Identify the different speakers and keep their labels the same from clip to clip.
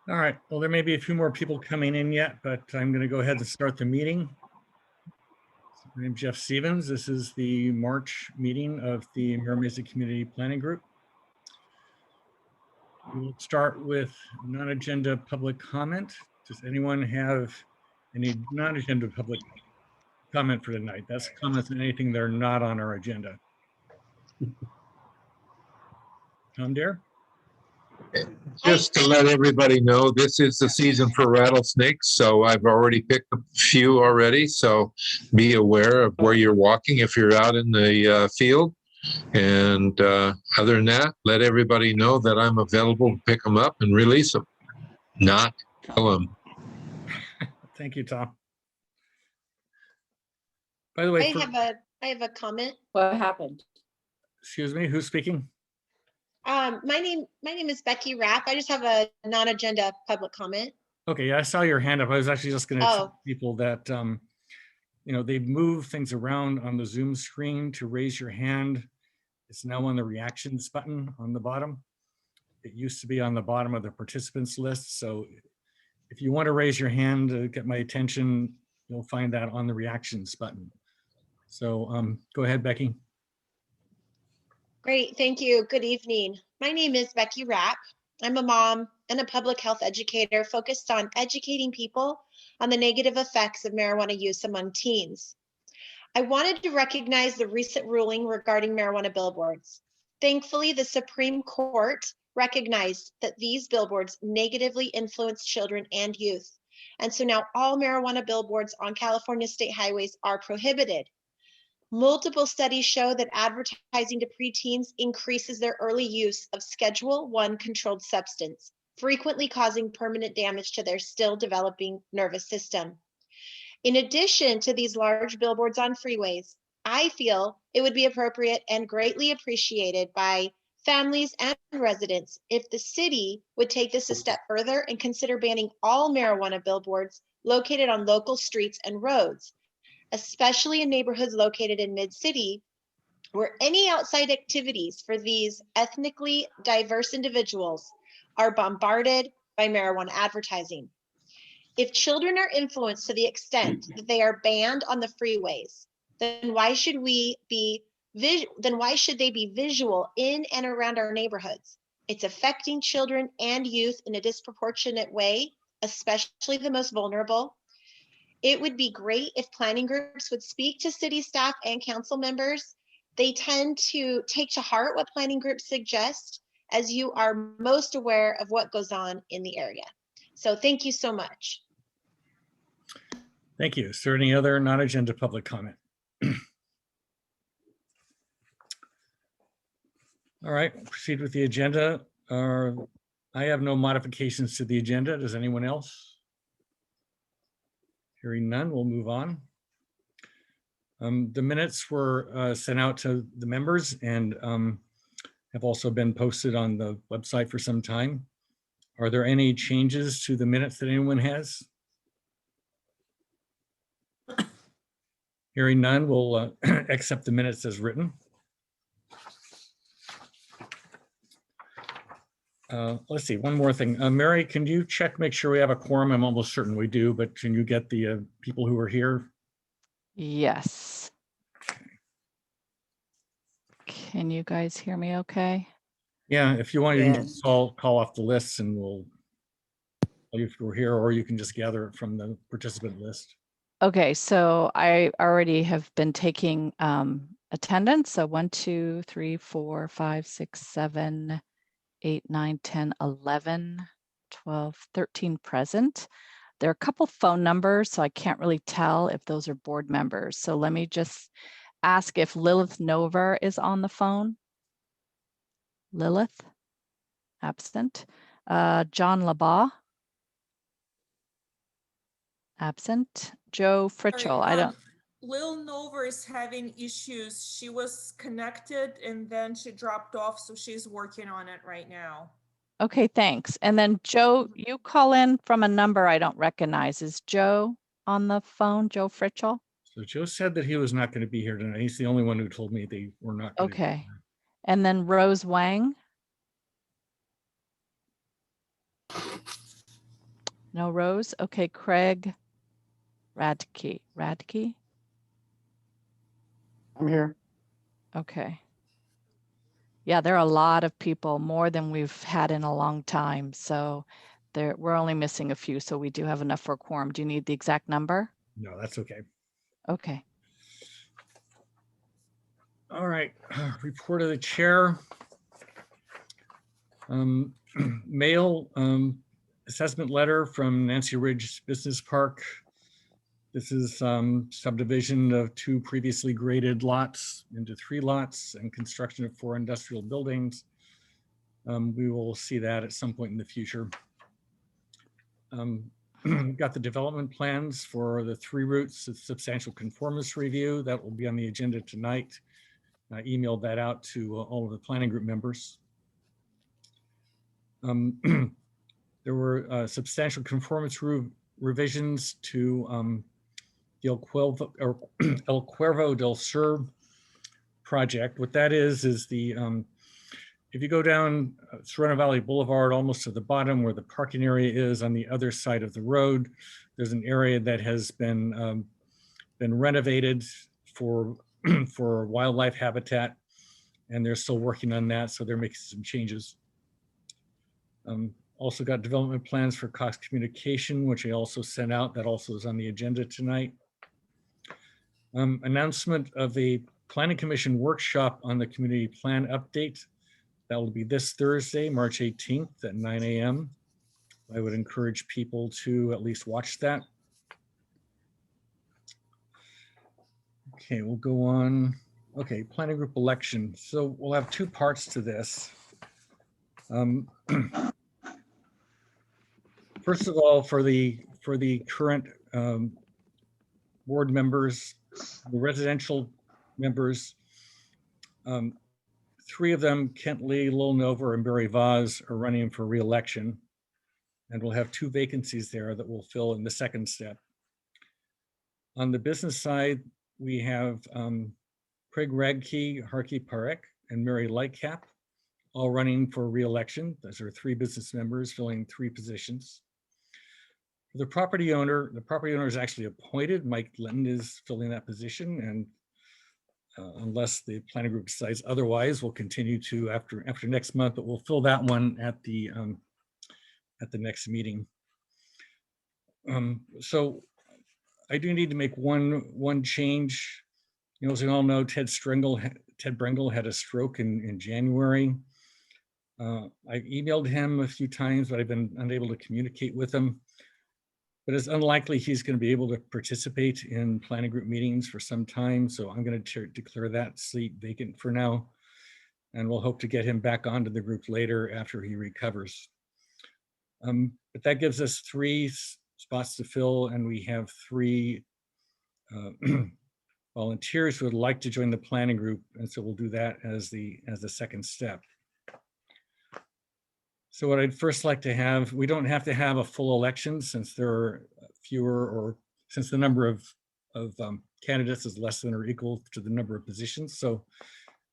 Speaker 1: All right, well, there may be a few more people coming in yet, but I'm going to go ahead and start the meeting. My name's Jeff Stevens. This is the March meeting of the Mira Mesa Community Planning Group. We will start with non-agenda public comment. Does anyone have any non-agenda public comment for tonight? That's comments on anything that are not on our agenda. Tom Dare?
Speaker 2: Just to let everybody know, this is the season for rattlesnakes, so I've already picked a few already. So be aware of where you're walking if you're out in the field. And other than that, let everybody know that I'm available to pick them up and release them, not kill them.
Speaker 1: Thank you, Tom. By the way,
Speaker 3: I have a comment.
Speaker 4: What happened?
Speaker 1: Excuse me, who's speaking?
Speaker 3: My name is Becky Rapp. I just have a non-agenda public comment.
Speaker 1: Okay, I saw your hand up. I was actually just going to tell people that, they've moved things around on the Zoom screen to raise your hand. It's now on the reactions button on the bottom. It used to be on the bottom of the participants list. So if you want to raise your hand to get my attention, you'll find that on the reactions button. So go ahead, Becky.
Speaker 3: Great, thank you. Good evening. My name is Becky Rapp. I'm a mom and a public health educator focused on educating people on the negative effects of marijuana use among teens. I wanted to recognize the recent ruling regarding marijuana billboards. Thankfully, the Supreme Court recognized that these billboards negatively influence children and youth. And so now all marijuana billboards on California state highways are prohibited. Multiple studies show that advertising to preteens increases their early use of Schedule I controlled substance, frequently causing permanent damage to their still developing nervous system. In addition to these large billboards on freeways, I feel it would be appropriate and greatly appreciated by families and residents if the city would take this a step further and consider banning all marijuana billboards located on local streets and roads, especially in neighborhoods located in mid-city, where any outside activities for these ethnically diverse individuals are bombarded by marijuana advertising. If children are influenced to the extent that they are banned on the freeways, then why should they be visual in and around our neighborhoods? It's affecting children and youth in a disproportionate way, especially the most vulnerable. It would be great if planning groups would speak to city staff and council members. They tend to take to heart what planning groups suggest, as you are most aware of what goes on in the area. So thank you so much.
Speaker 1: Thank you. Is there any other non-agenda public comment? All right, proceed with the agenda. I have no modifications to the agenda. Does anyone else? Hearing none, we'll move on. The minutes were sent out to the members and have also been posted on the website for some time. Are there any changes to the minutes that anyone has? Hearing none, we'll accept the minutes as written. Let's see, one more thing. Mary, can you check, make sure we have a quorum? I'm almost certain we do, but can you get the people who are here?
Speaker 4: Yes. Can you guys hear me okay?
Speaker 1: Yeah, if you want, you can
Speaker 4: Yes.
Speaker 1: just call off the lists and we'll tell you if we're here, or you can just gather it from the participant list.
Speaker 4: Okay, so I already have been taking attendance. So 1, 2, 3, 4, 5, 6, 7, 8, 9, 10, 11, 12, 13 present. There are a couple phone numbers, so I can't really tell if those are board members. So let me just ask if Lilith Nover is on the phone. Lilith, absent. John Labaugh, absent. Joe Fritchell, I don't.
Speaker 5: Lil Nover is having issues. She was connected and then she dropped off, so she's working on it right now.
Speaker 4: Okay, thanks. And then Joe, you call in from a number I don't recognize. Is Joe on the phone, Joe Fritchell?
Speaker 1: So Joe said that he was not going to be here tonight. He's the only one who told me they were not going to be
Speaker 4: Okay.
Speaker 1: here.
Speaker 4: And then Rose Wang. No Rose? Okay, Craig Radke. Radke?
Speaker 6: I'm here.
Speaker 4: Okay. Yeah, there are a lot of people, more than we've had in a long time. So we're only missing a few, so we do have enough for a quorum. Do you need the exact number?
Speaker 1: No, that's okay.
Speaker 4: Okay.
Speaker 1: All right, report of the chair. Mail assessment letter from Nancy Ridge Business Park. This is subdivision of 2 previously graded lots into 3 lots and construction of 4 industrial buildings. We will see that at some point in the future. Got the development plans for the 3 routes, the substantial conformance review that will be on the agenda tonight. I emailed that out to all of the planning group members. There were substantial conformance revisions to the El Cuervo del Sur project. What that is the, if you go down Sereno Valley Boulevard, almost to the bottom where the parking area is on the other side of the road, there's an area that has been renovated for, for wildlife habitat, and they're still working on that, so they're making some changes. Also got development plans for Cox Communication, which I also sent out. That also is on the agenda tonight. Announcement of a planning commission workshop on the community plan update. That will be this Thursday, March 18th at 9 a.m. I would encourage people to at least watch that. Okay, we'll go on. Okay, planning group election. So we'll have 2 parts to this. First of all, for the current board members, the residential members, 3 of them, Kent Lee, Lowell Nova, and Barry Vaz, are running for re-election. And we'll have 2 vacancies there that we'll fill in the second step. On the business side, we have Craig Radke, Harky Parek, and Mary Lightcap, all running for re-election. Those are 3 business members filling 3 positions. For the property owner is actually appointed. Mike Linton is filling that position, and unless the planning group decides otherwise, we'll continue to after next month, but we'll fill that one at the next meeting. So I do need to make one change. You know, as we all know, Ted Brengle had a stroke in January. I emailed him a few times, but I've been unable to communicate with him. But it's unlikely he's going to be able to participate in planning group meetings for some time. So I'm going to declare that seat vacant for now. And we'll hope to get him back onto the group later after he recovers. But that gives us 3 spots to fill, and we have 3 volunteers who would like to join the planning group. And so we'll do that as the second step. So what I'd first like to have, we don't have to have a full election since there are fewer, or since the number of candidates is less than or equal to the number of positions. So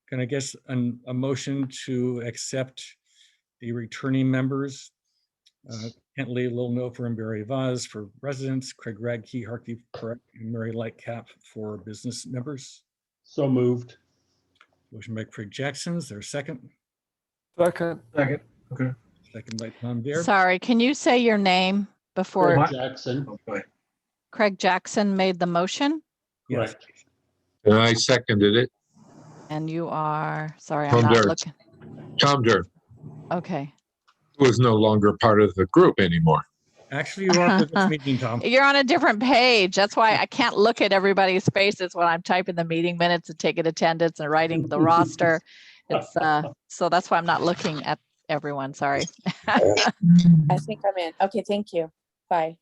Speaker 1: can I guess a motion to accept the returning members, Kent Lee, Lil Nofer, and Barry Vaz for residents, Craig Radke, Harky Parek, and Mary Lightcap for business members?
Speaker 6: So moved.
Speaker 1: Motion by Craig Jackson. Is there a second?
Speaker 6: Second. Okay.
Speaker 1: Second by Tom Dare.
Speaker 4: Sorry, can you say your name before?
Speaker 6: Craig Jackson.
Speaker 4: Craig Jackson made the motion?
Speaker 1: Yes.
Speaker 2: And I seconded it.
Speaker 4: And you are, sorry, I'm
Speaker 2: Tom
Speaker 4: not
Speaker 2: Dare.
Speaker 4: looking.
Speaker 2: Tom Dare,
Speaker 4: Okay.
Speaker 2: who is no longer part of the group anymore.
Speaker 1: Actually, you are for this meeting, Tom.
Speaker 4: You're on a different page. That's why I can't look at everybody's faces when I'm typing the meeting minutes and taking attendance and writing the roster. It's so that's why I'm not looking at everyone. Sorry.
Speaker 7: I think I'm in. Okay, thank you. Bye.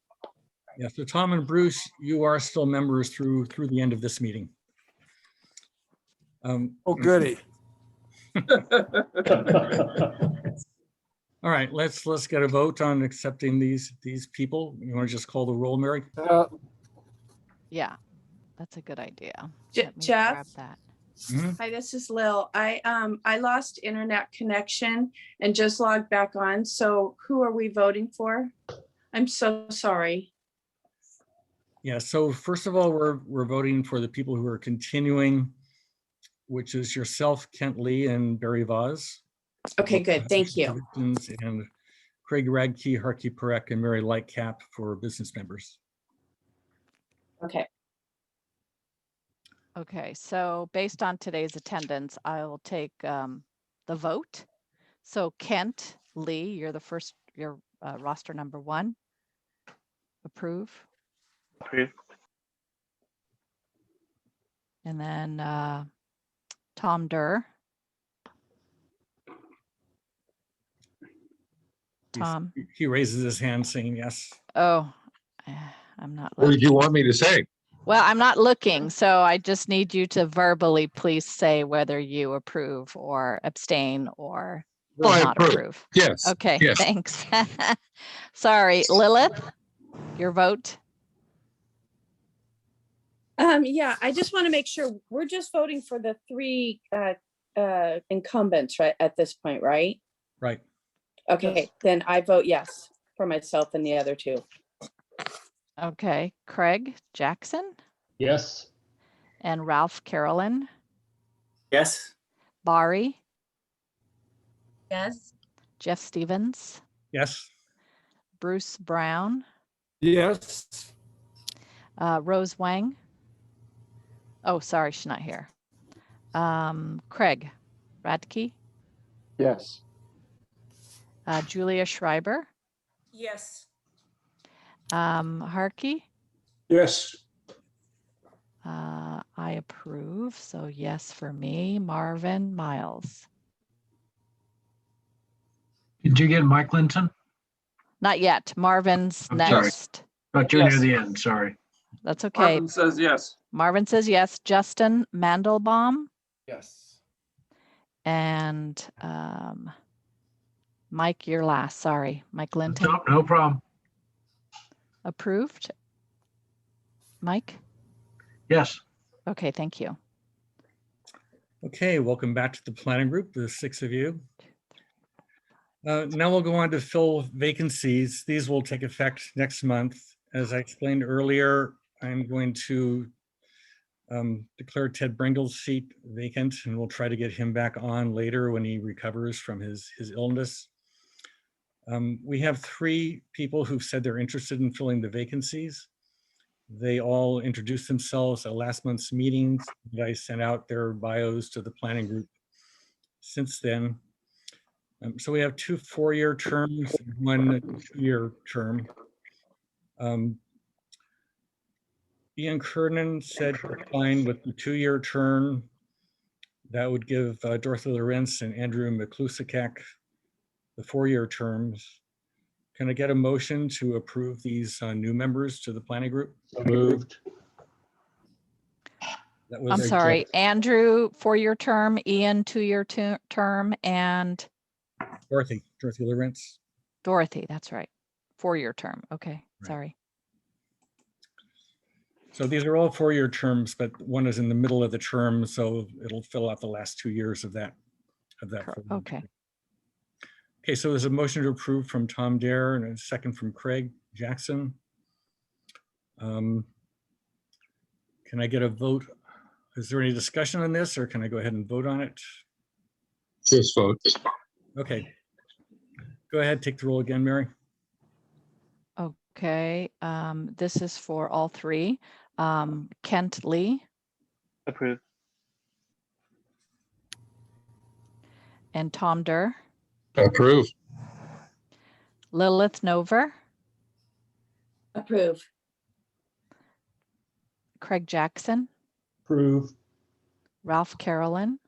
Speaker 1: Yeah, so Tom and Bruce, you are still members through the end of this meeting.
Speaker 8: Oh, goody.
Speaker 1: All right, let's get a vote on accepting these people. You want to just call the roll, Mary?
Speaker 4: Yeah, that's a good idea.
Speaker 7: Jeff?
Speaker 4: Grab that.
Speaker 7: Hi, this is Lil. I lost internet connection and just logged back on. So who are we voting for? I'm so sorry.
Speaker 1: Yeah, so first of all, we're voting for the people who are continuing, which is yourself, Kent Lee, and Barry Vaz.
Speaker 7: Okay, good. Thank you.
Speaker 1: Positions, and Craig Radke, Harky Parek, and Mary Lightcap for business members.
Speaker 7: Okay.
Speaker 4: Okay, so based on today's attendance, I will take the vote. So Kent Lee, you're the first, you're roster number 1. Approve.
Speaker 6: Approve.
Speaker 4: And then Tom Durr. Tom.
Speaker 1: He raises his hand saying yes.
Speaker 4: Oh, I'm not
Speaker 2: What did
Speaker 4: looking.
Speaker 2: you want me to say?
Speaker 4: Well, I'm not looking, so I just need you to verbally please say whether you approve or abstain or will
Speaker 2: I
Speaker 4: not
Speaker 2: approve.
Speaker 4: approve.
Speaker 2: Yes.
Speaker 4: Okay,
Speaker 2: Yes.
Speaker 4: thanks. Sorry, Lilith, your vote?
Speaker 7: Yeah, I just want to make sure we're just voting for the 3 incumbents, right, at this point, right?
Speaker 1: Right.
Speaker 7: Okay, then I vote yes for myself and the other 2.
Speaker 4: Okay, Craig Jackson
Speaker 6: Yes.
Speaker 4: and Ralph Carolyn,
Speaker 8: Yes.
Speaker 4: Bari,
Speaker 9: Yes.
Speaker 4: Jeff Stevens,
Speaker 1: Yes.
Speaker 4: Bruce Brown,
Speaker 6: Yes.
Speaker 4: Rose Wang. Oh, sorry, she's not here. Craig Radke,
Speaker 6: Yes.
Speaker 4: Julia Schreiber,
Speaker 5: Yes.
Speaker 4: Harkey.
Speaker 6: Yes.
Speaker 4: I approve, so yes for me. Marvin Miles.
Speaker 10: Did you get Mike Linton?
Speaker 4: Not yet. Marvin's
Speaker 10: I'm sorry.
Speaker 4: next.
Speaker 10: Got you near
Speaker 6: Yes.
Speaker 10: the end, sorry.
Speaker 4: That's okay.
Speaker 6: Marvin says yes.
Speaker 4: Marvin says yes. Justin Mandelbaum
Speaker 6: Yes.
Speaker 4: and Mike, you're last. Sorry, Mike Linton.
Speaker 10: No problem.
Speaker 4: Approved. Mike?
Speaker 10: Yes.
Speaker 4: Okay, thank you.
Speaker 1: Okay, welcome back to the planning group, the 6 of you. Now we'll go on to fill vacancies. These will take effect next month. As I explained earlier, I'm going to declare Ted Bringle's seat vacant, and we'll try to get him back on later when he recovers from his illness. We have 3 people who've said they're interested in filling the vacancies. They all introduced themselves at last month's meetings. I sent out their bios to the planning group since then. So we have 2 4-year terms, 1 2-year term. Ian Kernan said fine with the 2-year term. That would give Dorothy Lorenz and Andrew McClusikak the 4-year terms. Can I get a motion to approve these new members to the planning group?
Speaker 6: So moved.
Speaker 1: That was
Speaker 4: I'm sorry, Andrew, 4-year term, Ian, 2-year term, and
Speaker 1: Dorothy Lorenz.
Speaker 4: Dorothy, that's right. 4-year term. Okay,
Speaker 1: Right.
Speaker 4: sorry.
Speaker 1: So these are all 4-year terms, but one is in the middle of the term, so it'll fill out the last 2 years of that.
Speaker 4: Okay.
Speaker 1: Okay, so there's a motion to approve from Tom Dare and a second from Craig Jackson. Can I get a vote? Is there any discussion on this, or can I go ahead and vote on it?
Speaker 2: Just vote.
Speaker 1: Okay. Go ahead, take the roll again, Mary.
Speaker 4: Okay, this is for all 3. Kent Lee
Speaker 6: Approve.
Speaker 4: and Tom Durr,
Speaker 2: Approve.
Speaker 4: Lilith Nover,
Speaker 7: Approve.
Speaker 4: Craig Jackson,
Speaker 6: Approve.
Speaker 4: Ralph Carolyn,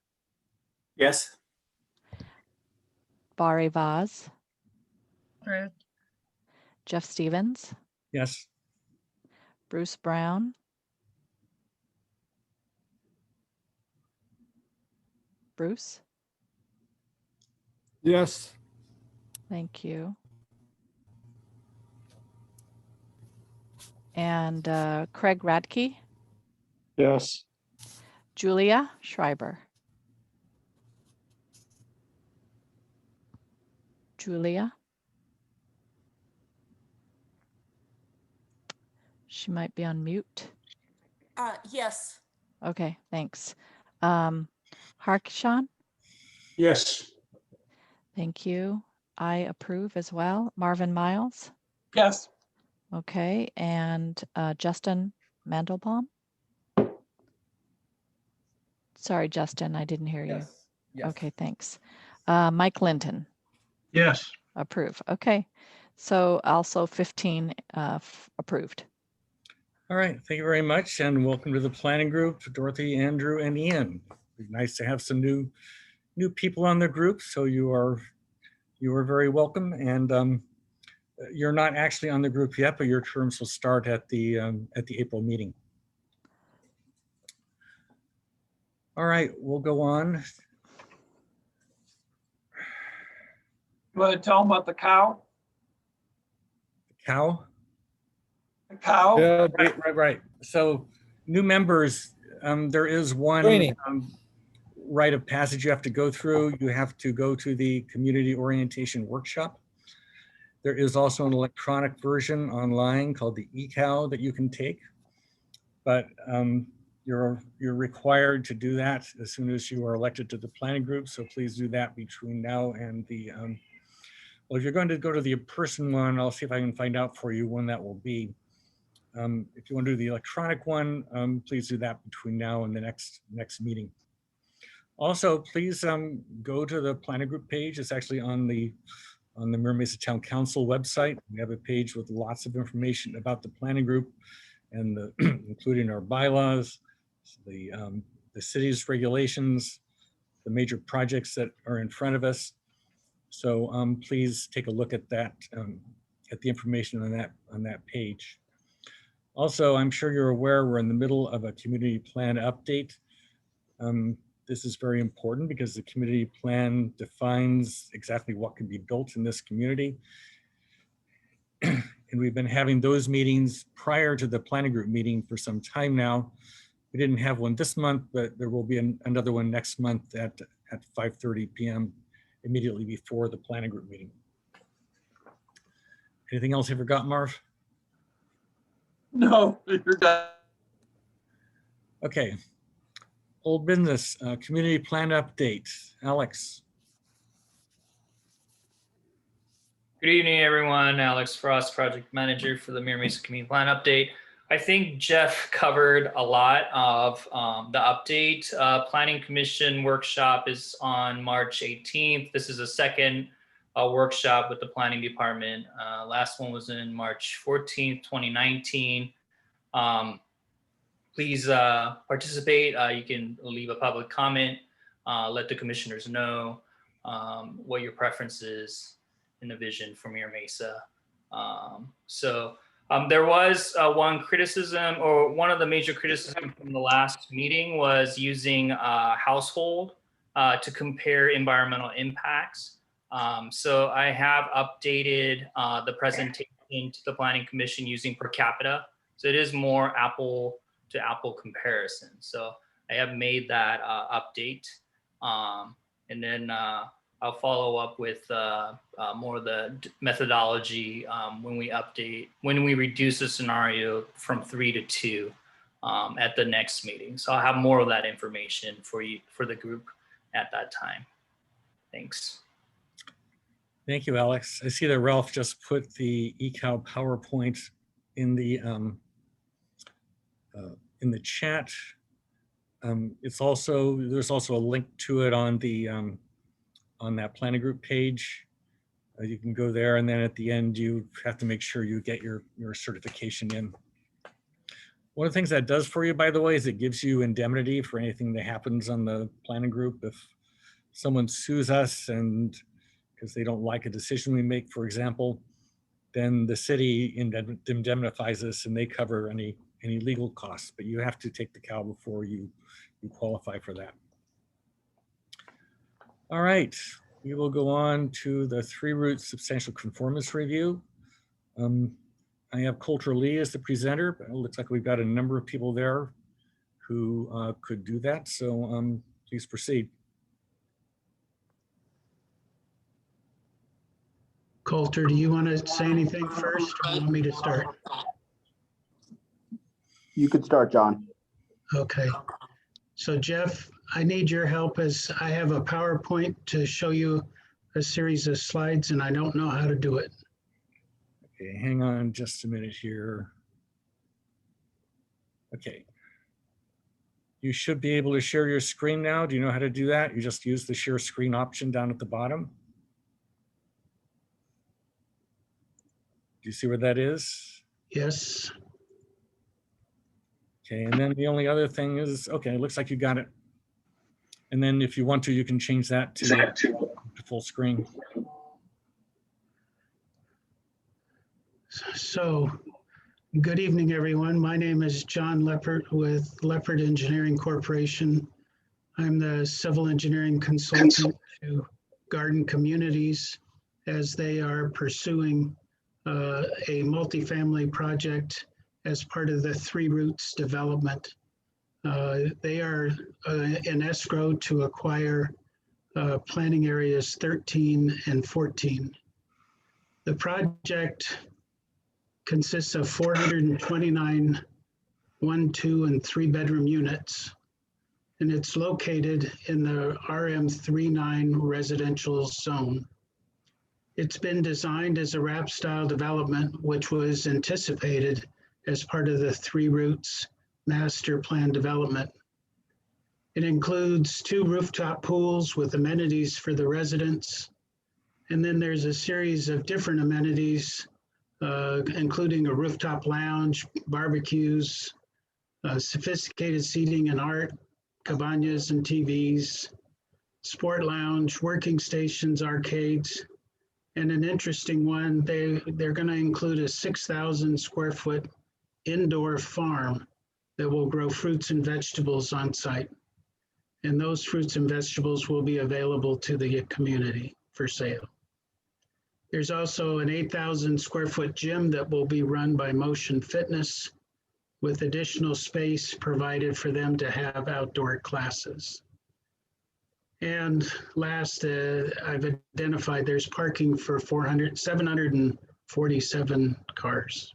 Speaker 8: Yes.
Speaker 4: Bari Vaz,
Speaker 9: Approved.
Speaker 4: Jeff Stevens,
Speaker 1: Yes.
Speaker 4: Bruce Brown, Bruce,
Speaker 6: Yes.
Speaker 4: thank you. And Craig Radke,
Speaker 6: Yes.
Speaker 4: Julia Schreiber. Julia. She might be on mute.
Speaker 5: Yes.
Speaker 4: Okay, thanks. Harkishan,
Speaker 6: Yes.
Speaker 4: thank you. I approve as well. Marvin Miles,
Speaker 6: Yes.
Speaker 4: okay, and Justin Mandelbaum. Sorry, Justin, I didn't hear you.
Speaker 8: Yes.
Speaker 4: Okay, thanks. Mike Linton,
Speaker 10: Yes.
Speaker 4: approve. Okay, so also 15 approved.
Speaker 1: All right, thank you very much, and welcome to the planning group, Dorothy, Andrew, and Ian. It's nice to have some new people on the group, so you are very welcome. And you're not actually on the group yet, but your terms will start at the April meeting. All right, we'll go on.
Speaker 6: You want to tell them about the cow?
Speaker 1: Cow.
Speaker 6: The cow?
Speaker 1: Yeah, right. So new members, there is one rite of passage you have to go through. You have to go to the community orientation workshop. There is also an electronic version online called the eCow that you can take, but you're required to do that as soon as you are elected to the planning group. So please do that between now and the well, if you're going to go to the in-person one, I'll see if I can find out for you when that will be. If you want to do the electronic one, please do that between now and the next meeting. Also, please go to the planning group page. It's actually on the Mira Mesa Town Council website. We have a page with lots of information about the planning group and including our bylaws, the city's regulations, the major projects that are in front of us. So please take a look at that, at the information on that page. Also, I'm sure you're aware we're in the middle of a community plan update. This is very important because the community plan defines exactly what can be built in this community. And we've been having those meetings prior to the planning group meeting for some time now. We didn't have one this month, but there will be another one next month at 5:30 p.m. immediately before the planning group meeting. Anything else I forgot, Marv?
Speaker 6: No, you're done.
Speaker 1: Okay. Old business, community plan update. Alex.
Speaker 11: Good evening, everyone. Alex Frost, project manager for the Mira Mesa Community Plan Update. I think Jeff covered a lot of the update. Planning Commission workshop is on March 18th. This is a second workshop with the Planning Department. Last one was in March 14th, 2019. Please participate. You can leave a public comment, let the commissioners know what your preference is in the vision for Mira Mesa. There was one criticism, or one of the major criticisms from the last meeting was using household to compare environmental impacts. So I have updated the presentation to the Planning Commission using per capita. So it is more apple to apple comparison. So I have made that update. And then I'll follow up with more of the methodology when we reduce the scenario from 3 to 2 at the next meeting. So I'll have more of that information for you, for the group at that time. Thanks.
Speaker 1: Thank you, Alex. I see that Ralph just put the eCow PowerPoint in the chat. There's also a link to it on the on that planning group page. You can go there, and then at the end you have to make sure you get your certification in. One of the things that does for you, by the way, is it gives you indemnity for anything that happens on the planning group. If someone sues us and because they don't like a decision we make, for example, then the city indemnifies us and they cover any legal costs, but you have to take the cow before you qualify for that. All right, we will go on to the 3-route substantial conformance review. I have Coulter Lee as the presenter, but it looks like we've got a number of people there who could do that. So please proceed.
Speaker 10: Coulter, do you want to say anything first, or you want me to start?
Speaker 12: You could start, John.
Speaker 13: Okay. So Jeff, I need your help as I have a PowerPoint to show you a series of slides and I don't know how to do it.
Speaker 1: Okay, hang on just a minute here. Okay. You should be able to share your screen now. Do you know how to do that? You just use the share screen option down at the bottom. Do you see where that is?
Speaker 13: Yes.
Speaker 1: Okay, and then the only other thing is, okay, it looks like you got it. And then if you want to, you can change that to full screen.
Speaker 13: So, good evening, everyone. My name is John Leppert with Leppert Engineering Corporation. I'm the civil engineering consultant to Garden Communities as they are pursuing a multifamily project as part of the Three Roots development. They are in escrow to acquire planning areas 13 and 14. The project consists of 429 1, 2, and 3-bedroom units, and it's located in the RM39 residential zone. It's been designed as a wrap style development, which was anticipated as part of the Three Roots master plan development. It includes 2 rooftop pools with amenities for the residents. And then there's a series of different amenities, including a rooftop lounge, barbecues, sophisticated seating and art, cabanas and TVs, sport lounge, working stations, arcades, and an interesting one, they're going to include a 6,000 square foot indoor farm that will grow fruits and vegetables on site. And those fruits and vegetables will be available to the community for sale. There's also an 8,000 square foot gym that will be run by Motion Fitness with additional space provided for them to have outdoor classes. And last, I've identified there's parking for 747 cars.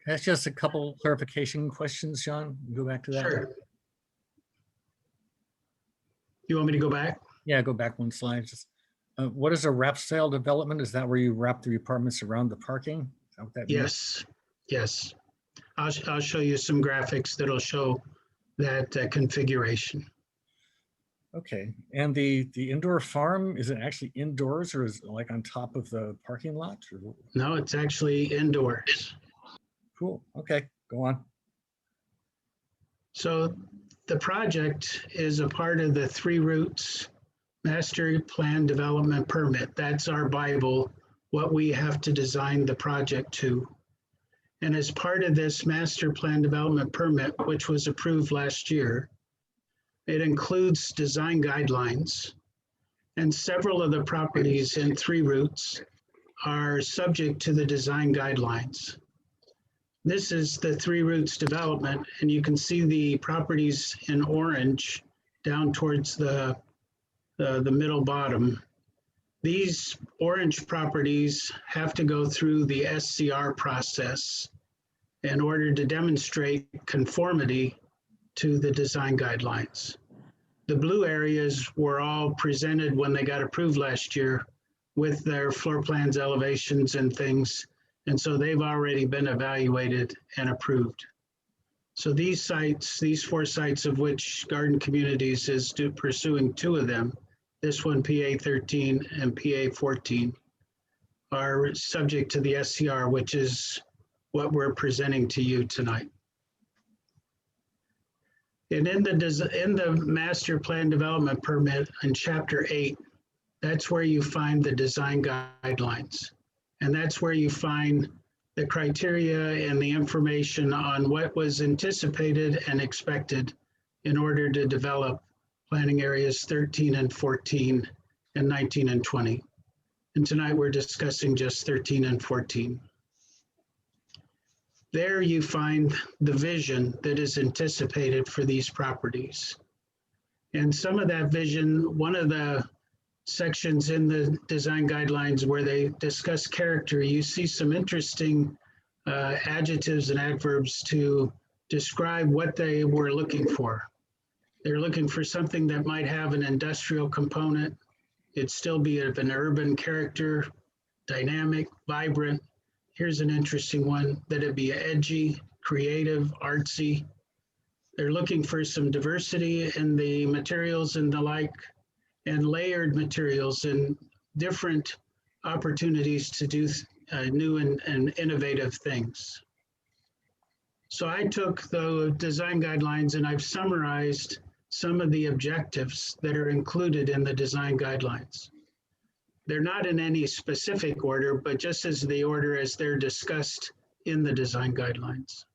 Speaker 1: That's just a couple clarification questions, John. Go back to that.
Speaker 13: Sure. You want me to go back?
Speaker 1: Yeah, go back one slide. Just what is a wrap style development? Is that where you wrap the apartments around the parking? Is that what that means?
Speaker 13: Yes. I'll show you some graphics that'll show that configuration.
Speaker 1: Okay, and the indoor farm, is it actually indoors or is it like on top of the parking lot? Or...
Speaker 13: No, it's actually indoors.
Speaker 1: Cool, okay, go on.
Speaker 13: So the project is a part of the Three Roots Master Plan Development Permit. That's our Bible, what we have to design the project to. And as part of this Master Plan Development Permit, which was approved last year, it includes design guidelines, and several of the properties in Three Roots are subject to the design guidelines. This is the Three Roots development, and you can see the properties in orange down towards the middle bottom. These orange properties have to go through the SCR process in order to demonstrate conformity to the design guidelines. The blue areas were all presented when they got approved last year with their floor plans, elevations, and things. And so they've already been evaluated and approved. So these sites, these 4 sites of which Garden Communities is pursuing 2 of them, this one PA 13 and PA 14, are subject to the SCR, which is what we're presenting to you tonight. And in the Master Plan Development Permit in Chapter 8, that's where you find the design guidelines. And that's where you find the criteria and the information on what was anticipated and expected in order to develop planning areas 13 and 14 and 19 and 20. And tonight we're discussing just 13 and 14. There you find the vision that is anticipated for these properties. And some of that vision, one of the sections in the design guidelines where they discuss character, you see some interesting adjectives and adverbs to describe what they were looking for. They're looking for something that might have an industrial component. It'd still be of an urban character, dynamic, vibrant. Here's an interesting one, that it'd be edgy, creative, artsy. They're looking for some diversity in the materials and the like, and layered materials and different opportunities to do new and innovative things. So I took the design guidelines and I've summarized some of the objectives that are included in the design guidelines. They're not in any specific order, but just as the order as they're discussed in the design guidelines.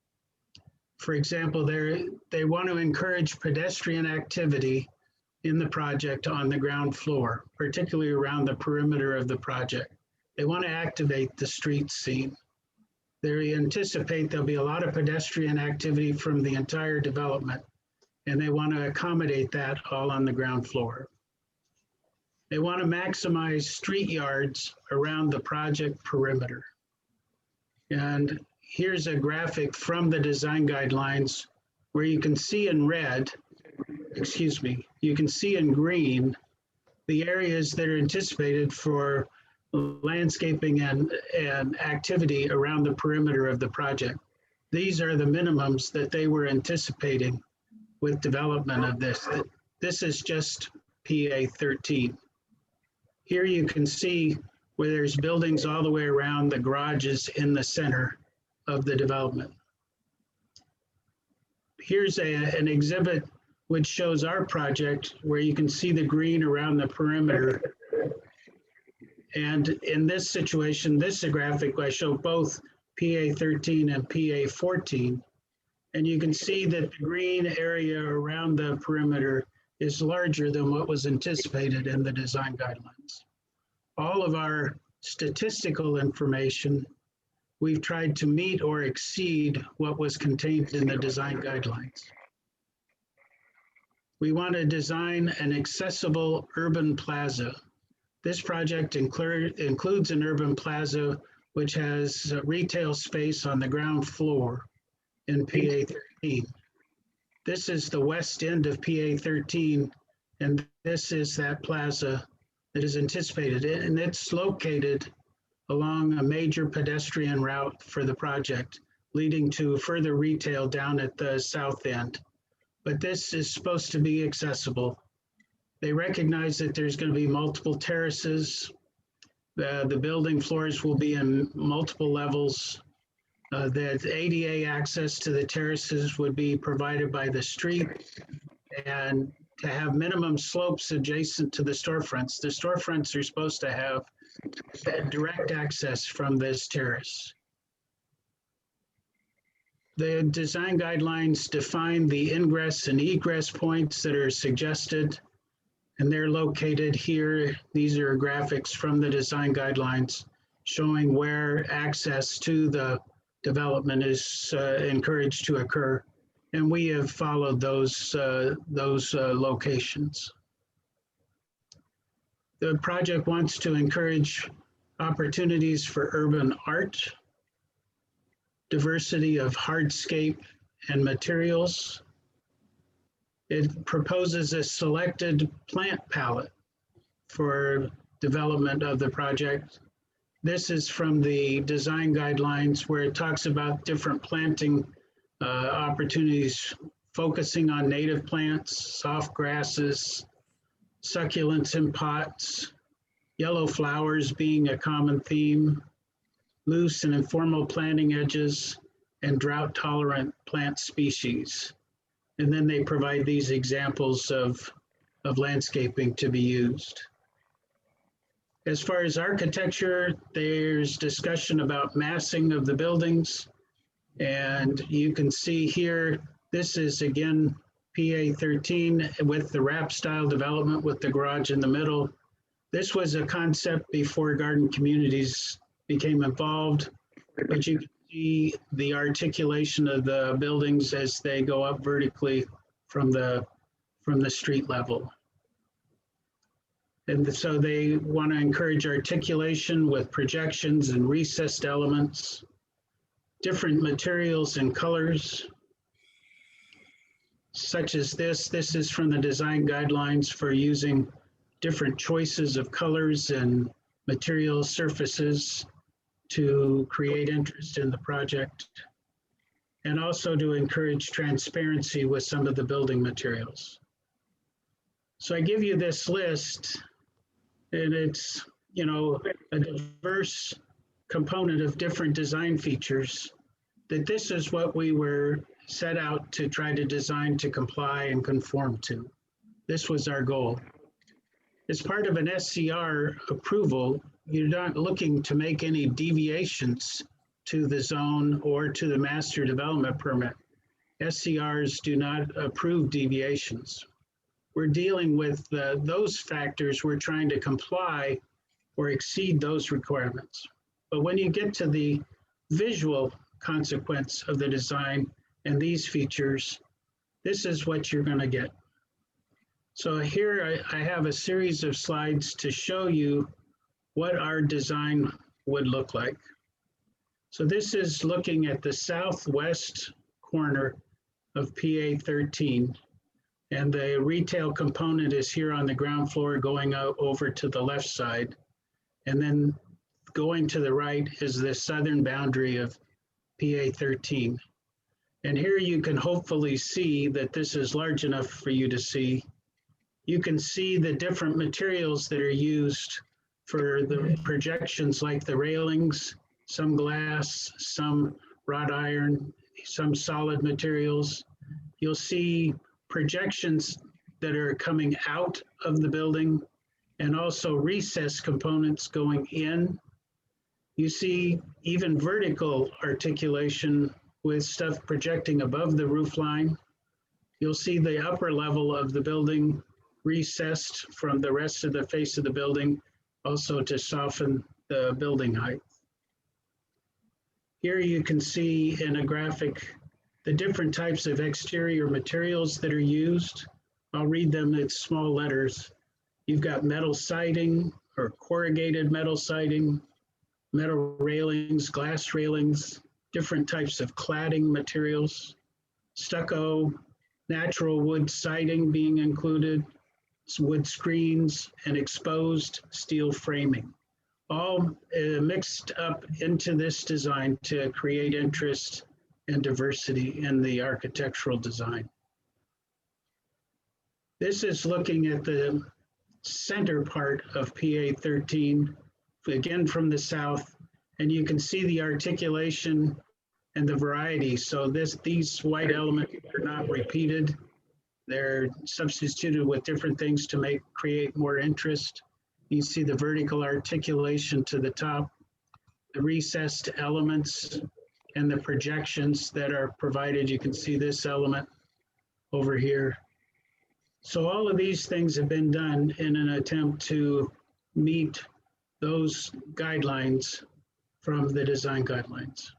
Speaker 13: For example, they want to encourage pedestrian activity in the project on the ground floor, particularly around the perimeter of the project. They want to activate the street scene. They anticipate there'll be a lot of pedestrian activity from the entire development, and they want to accommodate that all on the ground floor. They want to maximize street yards around the project perimeter. And here's a graphic from the design guidelines where you can see in red, you can see in green the areas that are anticipated for landscaping and activity around the perimeter of the project. These are the minimums that they were anticipating with development of this. This is just PA 13. Here you can see where there's buildings all the way around, the garages in the center of the development. Here's an exhibit which shows our project where you can see the green around the perimeter. And in this situation, this graphic, I show both PA 13 and PA 14. And you can see that the green area around the perimeter is larger than what was anticipated in the design guidelines. All of our statistical information, we've tried to meet or exceed what was contained in the design guidelines. We want to design an accessible urban plaza. This project includes an urban plaza which has retail space on the ground floor in PA 13. This is the west end of PA 13, and this is that plaza that is anticipated. And it's located along a major pedestrian route for the project, leading to further retail down at the south end. But this is supposed to be accessible. They recognize that there's going to be multiple terraces. The building floors will be in multiple levels. That ADA access to the terraces would be provided by the street, and to have minimum slopes adjacent to the storefronts. The storefronts are supposed to have direct access from this terrace. The design guidelines define the ingress and egress points that are suggested, and they're located here. These are graphics from the design guidelines showing where access to the development is encouraged to occur. And we have followed those locations. The project wants to encourage opportunities for urban art, diversity of hardscape and materials. It proposes a selected plant palette for development of the project. This is from the design guidelines where it talks about different planting opportunities, focusing on native plants, soft grasses, succulents in pots, yellow flowers being a common theme, loose and informal planting edges, and drought-tolerant plant species. And then they provide these examples of landscaping to be used. As far as architecture, there's discussion about massing of the buildings. And you can see here, this is again PA 13 with the wrap style development with the garage in the middle. This was a concept before Garden Communities became involved, but you can see the articulation of the buildings as they go up vertically from the street level. And so they want to encourage articulation with projections and recessed elements, different materials and colors, such as this. This is from the design guidelines for using different choices of colors and material surfaces to create interest in the project, and also to encourage transparency with some of the building materials. So I give you this list, and it's, you know, a diverse component of different design features, that this is what we were set out to try to design to comply and conform to. This was our goal. As part of an SCR approval, you're not looking to make any deviations to the zone or to the master development permit. SCRs do not approve deviations. We're dealing with those factors. We're trying to comply or exceed those requirements. But when you get to the visual consequence of the design and these features, this is what you're going to get. So here I have a series of slides to show you what our design would look like. So this is looking at the southwest corner of PA 13. And the retail component is here on the ground floor going out over to the left side. And then going to the right is the southern boundary of PA 13. And here you can hopefully see that this is large enough for you to see. You can see the different materials that are used for the projections, like the railings, some glass, some wrought iron, some solid materials. You'll see projections that are coming out of the building and also recessed components going in. You see even vertical articulation with stuff projecting above the roof line. You'll see the upper level of the building recessed from the rest of the face of the building, also to soften the building height. Here you can see in a graphic the different types of exterior materials that are used. I'll read them in small letters. You've got metal siding or corrugated metal siding, metal railings, glass railings, different types of cladding materials, stucco, natural wood siding being included, wood screens, and exposed steel framing, all mixed up into this design to create interest and diversity in the architectural design. This is looking at the center part of PA 13, again from the south, and you can see the articulation and the variety. So these white elements are not repeated. They're substituted with different things to create more interest. You see the vertical articulation to the top, the recessed elements, and the projections that are provided. You can see this element over here. So all of these things have been done in an attempt to meet those guidelines from the design guidelines.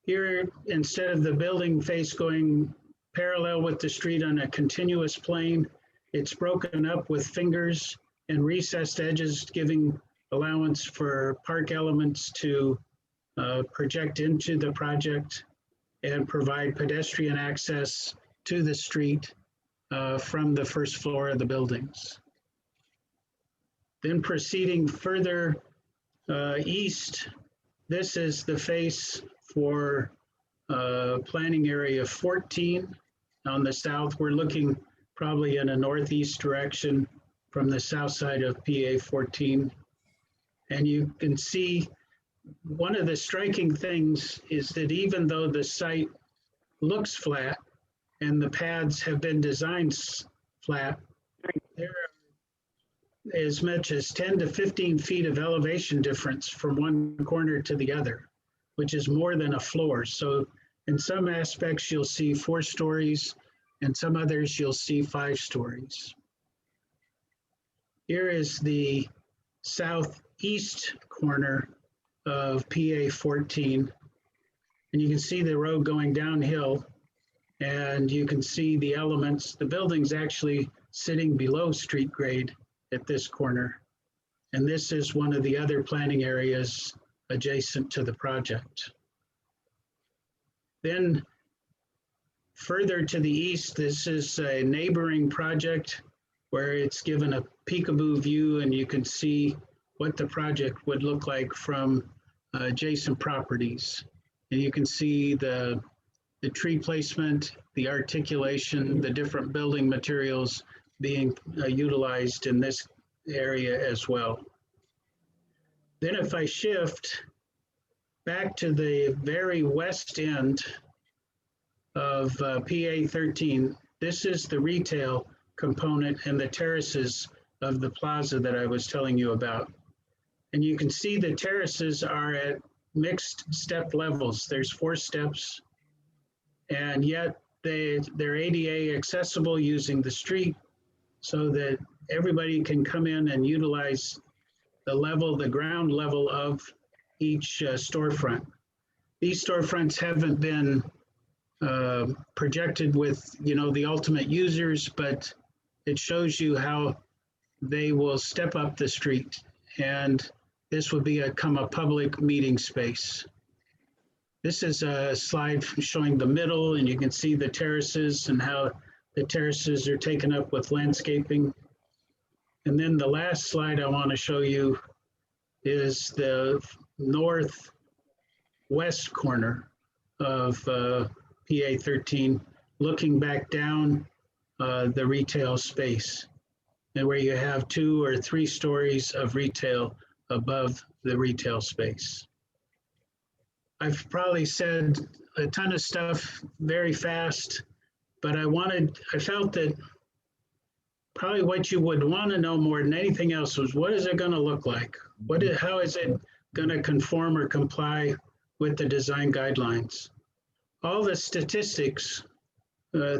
Speaker 13: Here, instead of the building face going parallel with the street on a continuous plane, it's broken up with fingers and recessed edges, giving allowance for park elements to project into the project and provide pedestrian access to the street from the first floor of the buildings. Then proceeding further east, this is the face for planning area 14. On the south, we're looking probably in a northeast direction from the south side of PA 14. And you can see one of the striking things is that even though the site looks flat and the pads have been designed flat, there are as much as 10 to 15 feet of elevation difference from one corner to the other, which is more than a floor. So in some aspects, you'll see 4 stories, and some others you'll see 5 stories. Here is the southeast corner of PA 14. And you can see the road going downhill, and you can see the elements. The building's actually sitting below street grade at this corner. And this is one of the other planning areas adjacent to the project. Then Further to the east, this is a neighboring project where it's given a peekaboo view, and you can see what the project would look like from adjacent properties. And you can see the tree placement, the articulation, the different building materials being utilized in this area as well. Then if I shift back to the very west end of PA 13, this is the retail component and the terraces of the plaza that I was telling you about. And you can see the terraces are at mixed step levels. There's 4 steps, and yet they're ADA accessible using the street so that everybody can come in and utilize the ground level of each storefront. These storefronts haven't been projected with, the ultimate users, but it shows you how they will step up the street, and this would become a public meeting space. This is a slide showing the middle, and you can see the terraces and how the terraces are taken up with landscaping. And then the last slide I want to show you is the northwest corner of PA 13, looking back down the retail space, and where you have 2 or 3 stories of retail above the retail space. I've probably said a ton of stuff very fast, but I felt that probably what you would want to know more than anything else was, what is it going to look like? How is it going to conform or comply with the design guidelines? All the statistics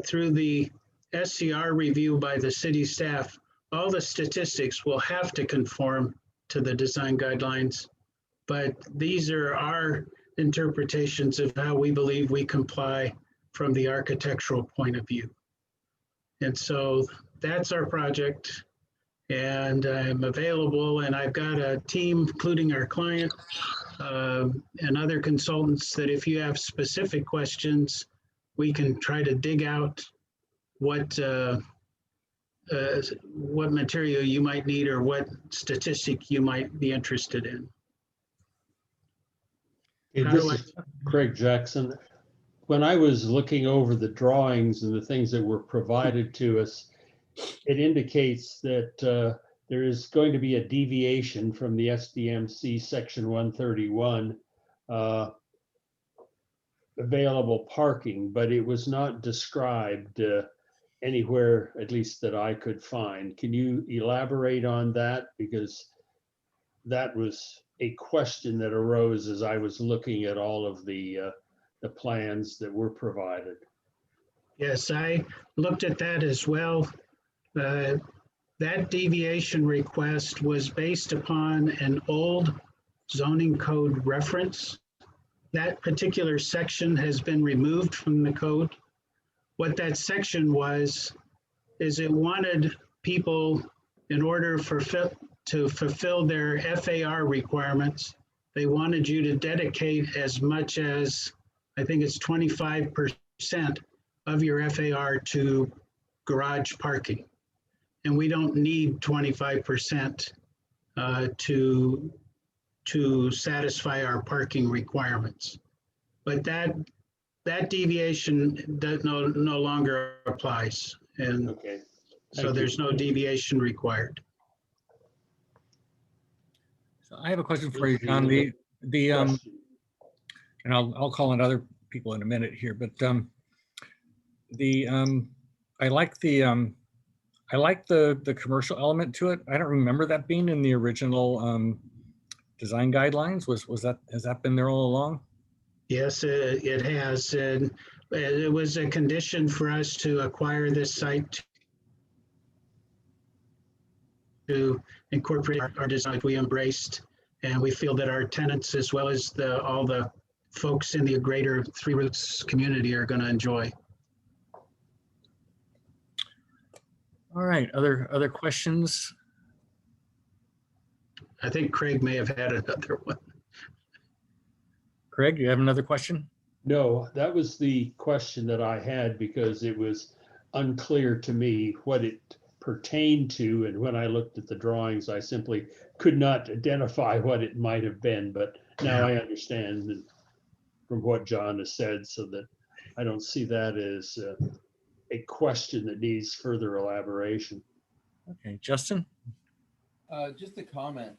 Speaker 13: through the SCR review by the city staff, all the statistics will have to conform to the design guidelines, but these are our interpretations of how we believe we comply from the architectural point of view. And so that's our project, and I'm available, and I've got a team, including our client and other consultants, that if you have specific questions, we can try to dig out what material you might need or what statistic you might be interested in.
Speaker 12: Hey, this is Craig Jackson. When I was looking over the drawings and the things that were provided to us, it indicates that there is going to be a deviation from the SDMC section 131 available parking, but it was not described anywhere, at least that I could find. Can you elaborate on that? Because that was a question that arose as I was looking at all of the plans that were provided.
Speaker 13: Yes, I looked at that as well. That deviation request was based upon an old zoning code reference. That particular section has been removed from the code. What that section was, is it wanted people, in order to fulfill their FAR requirements, they wanted you to dedicate as much as, I think it's 25% of your FAR to garage parking. And we don't need 25% to satisfy our parking requirements. But that deviation no longer applies. And
Speaker 12: okay.
Speaker 13: So there's no deviation required.
Speaker 1: So I have a question for you, John. And I'll call on other people in a minute here, but I like the commercial element to it. I don't remember that being in the original design guidelines. Has that been there all along? Yes, it has. And it was a condition for us to acquire this site to incorporate our design we embraced. And we feel that our tenants, as well as all the folks in the greater Three Roots community, are going to enjoy. All right, other questions? I think Craig may have had another one. Craig, you have another question?
Speaker 12: No, that was the question that I had because it was unclear to me what it pertained to. And when I looked at the drawings, I simply could not identify what it might have been. But now I understand from what John has said, so that I don't see that as a question that needs further elaboration.
Speaker 1: Okay, Justin?
Speaker 14: Just a comment.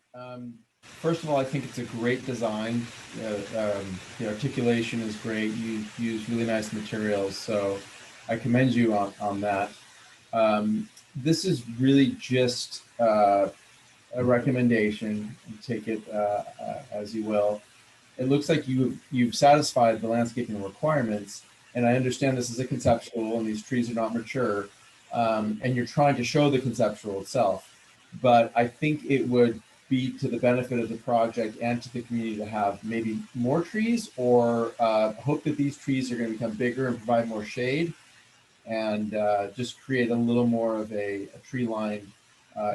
Speaker 14: First of all, I think it's a great design. The articulation is great. You use really nice materials, so I commend you on that. This is really just a recommendation. Take it as you will. It looks like you've satisfied the landscaping requirements, and I understand this is a conceptual, and these trees are not mature, and you're trying to show the conceptual itself. But I think it would be to the benefit of the project and to the community to have maybe more trees, or hope that these trees are going to become bigger and provide more shade, and just create a little more of a tree-lined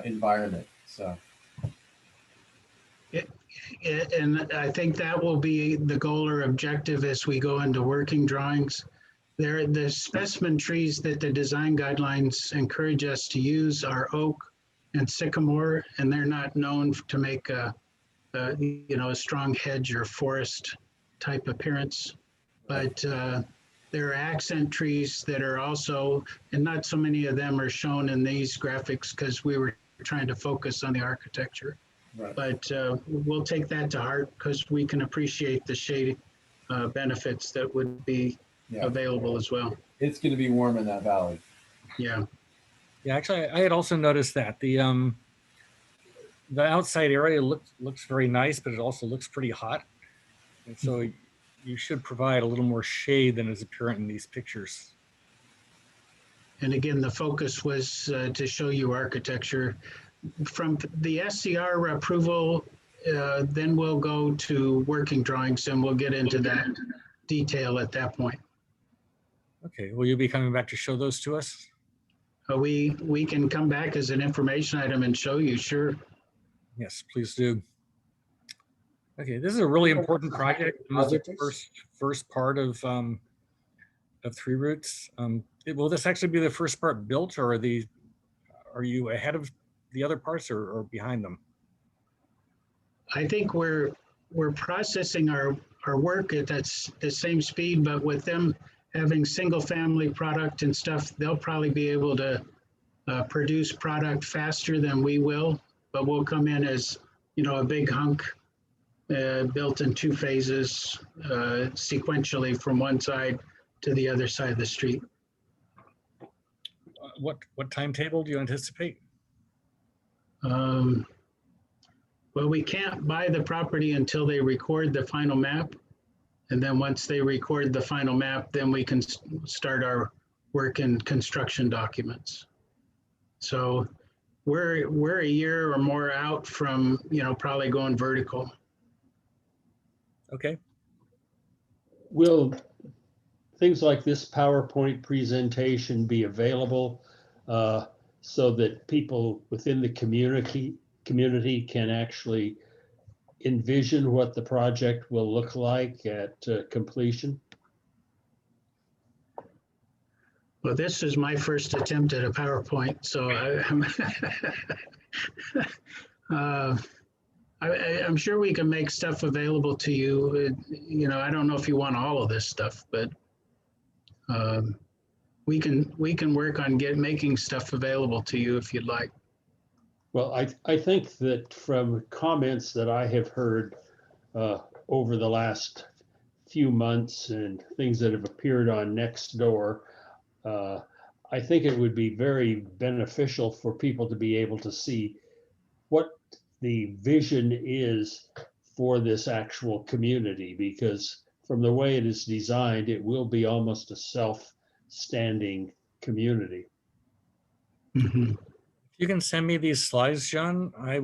Speaker 14: environment. So.
Speaker 13: And I think that will be the goal or objective as we go into working drawings. The specimen trees that the design guidelines encourage us to use are oak and sycamore, and they're not known to make a strong hedge or forest type appearance. But there are accent trees that are also, and not so many of them are shown in these graphics because we were trying to focus on the architecture.
Speaker 14: Right.
Speaker 13: But we'll take that to heart because we can appreciate the shade benefits that would be available as well.
Speaker 14: It's going to be warm in that valley.
Speaker 13: Yeah.
Speaker 1: Yeah, actually, I had also noticed that the outside area looks very nice, but it also looks pretty hot. And so you should provide a little more shade than is apparent in these pictures.
Speaker 13: And again, the focus was to show you architecture. From the SCR approval, then we'll go to working drawings and we'll get into that detail at that point.
Speaker 1: Okay, will you be coming back to show those to us?
Speaker 13: We can come back as an information item and show you, sure.
Speaker 1: Yes, please do. Okay, this is a really important project. It was the first part of Three Roots. Will this actually be the first part built, or are you ahead of the other parts or behind them?
Speaker 13: I think we're processing our work at the same speed, but with them having single family product and stuff, they'll probably be able to produce product faster than we will, but we'll come in as, a big hunk built in 2 phases sequentially from one side to the other side of the street.
Speaker 1: What timetable do you anticipate?
Speaker 13: Well, we can't buy the property until they record the final map. And then once they record the final map, then we can start our work in construction documents. So we're a year or more out from, probably going vertical.
Speaker 1: Okay.
Speaker 12: Will things like this PowerPoint presentation be available so that people within the community can actually envision what the project will look like at completion?
Speaker 13: Well, this is my first attempt at a PowerPoint, so I'm sure we can make stuff available to you. I don't know if you want all of this stuff, but we can work on making stuff available to you if you'd like.
Speaker 12: Well, I think that from comments that I have heard over the last few months and things that have appeared on Nextdoor, I think it would be very beneficial for people to be able to see what the vision is for this actual community, because from the way it is designed, it will be almost a self-standing community.
Speaker 13: Mm-hmm.
Speaker 1: You can send me these slides, John. I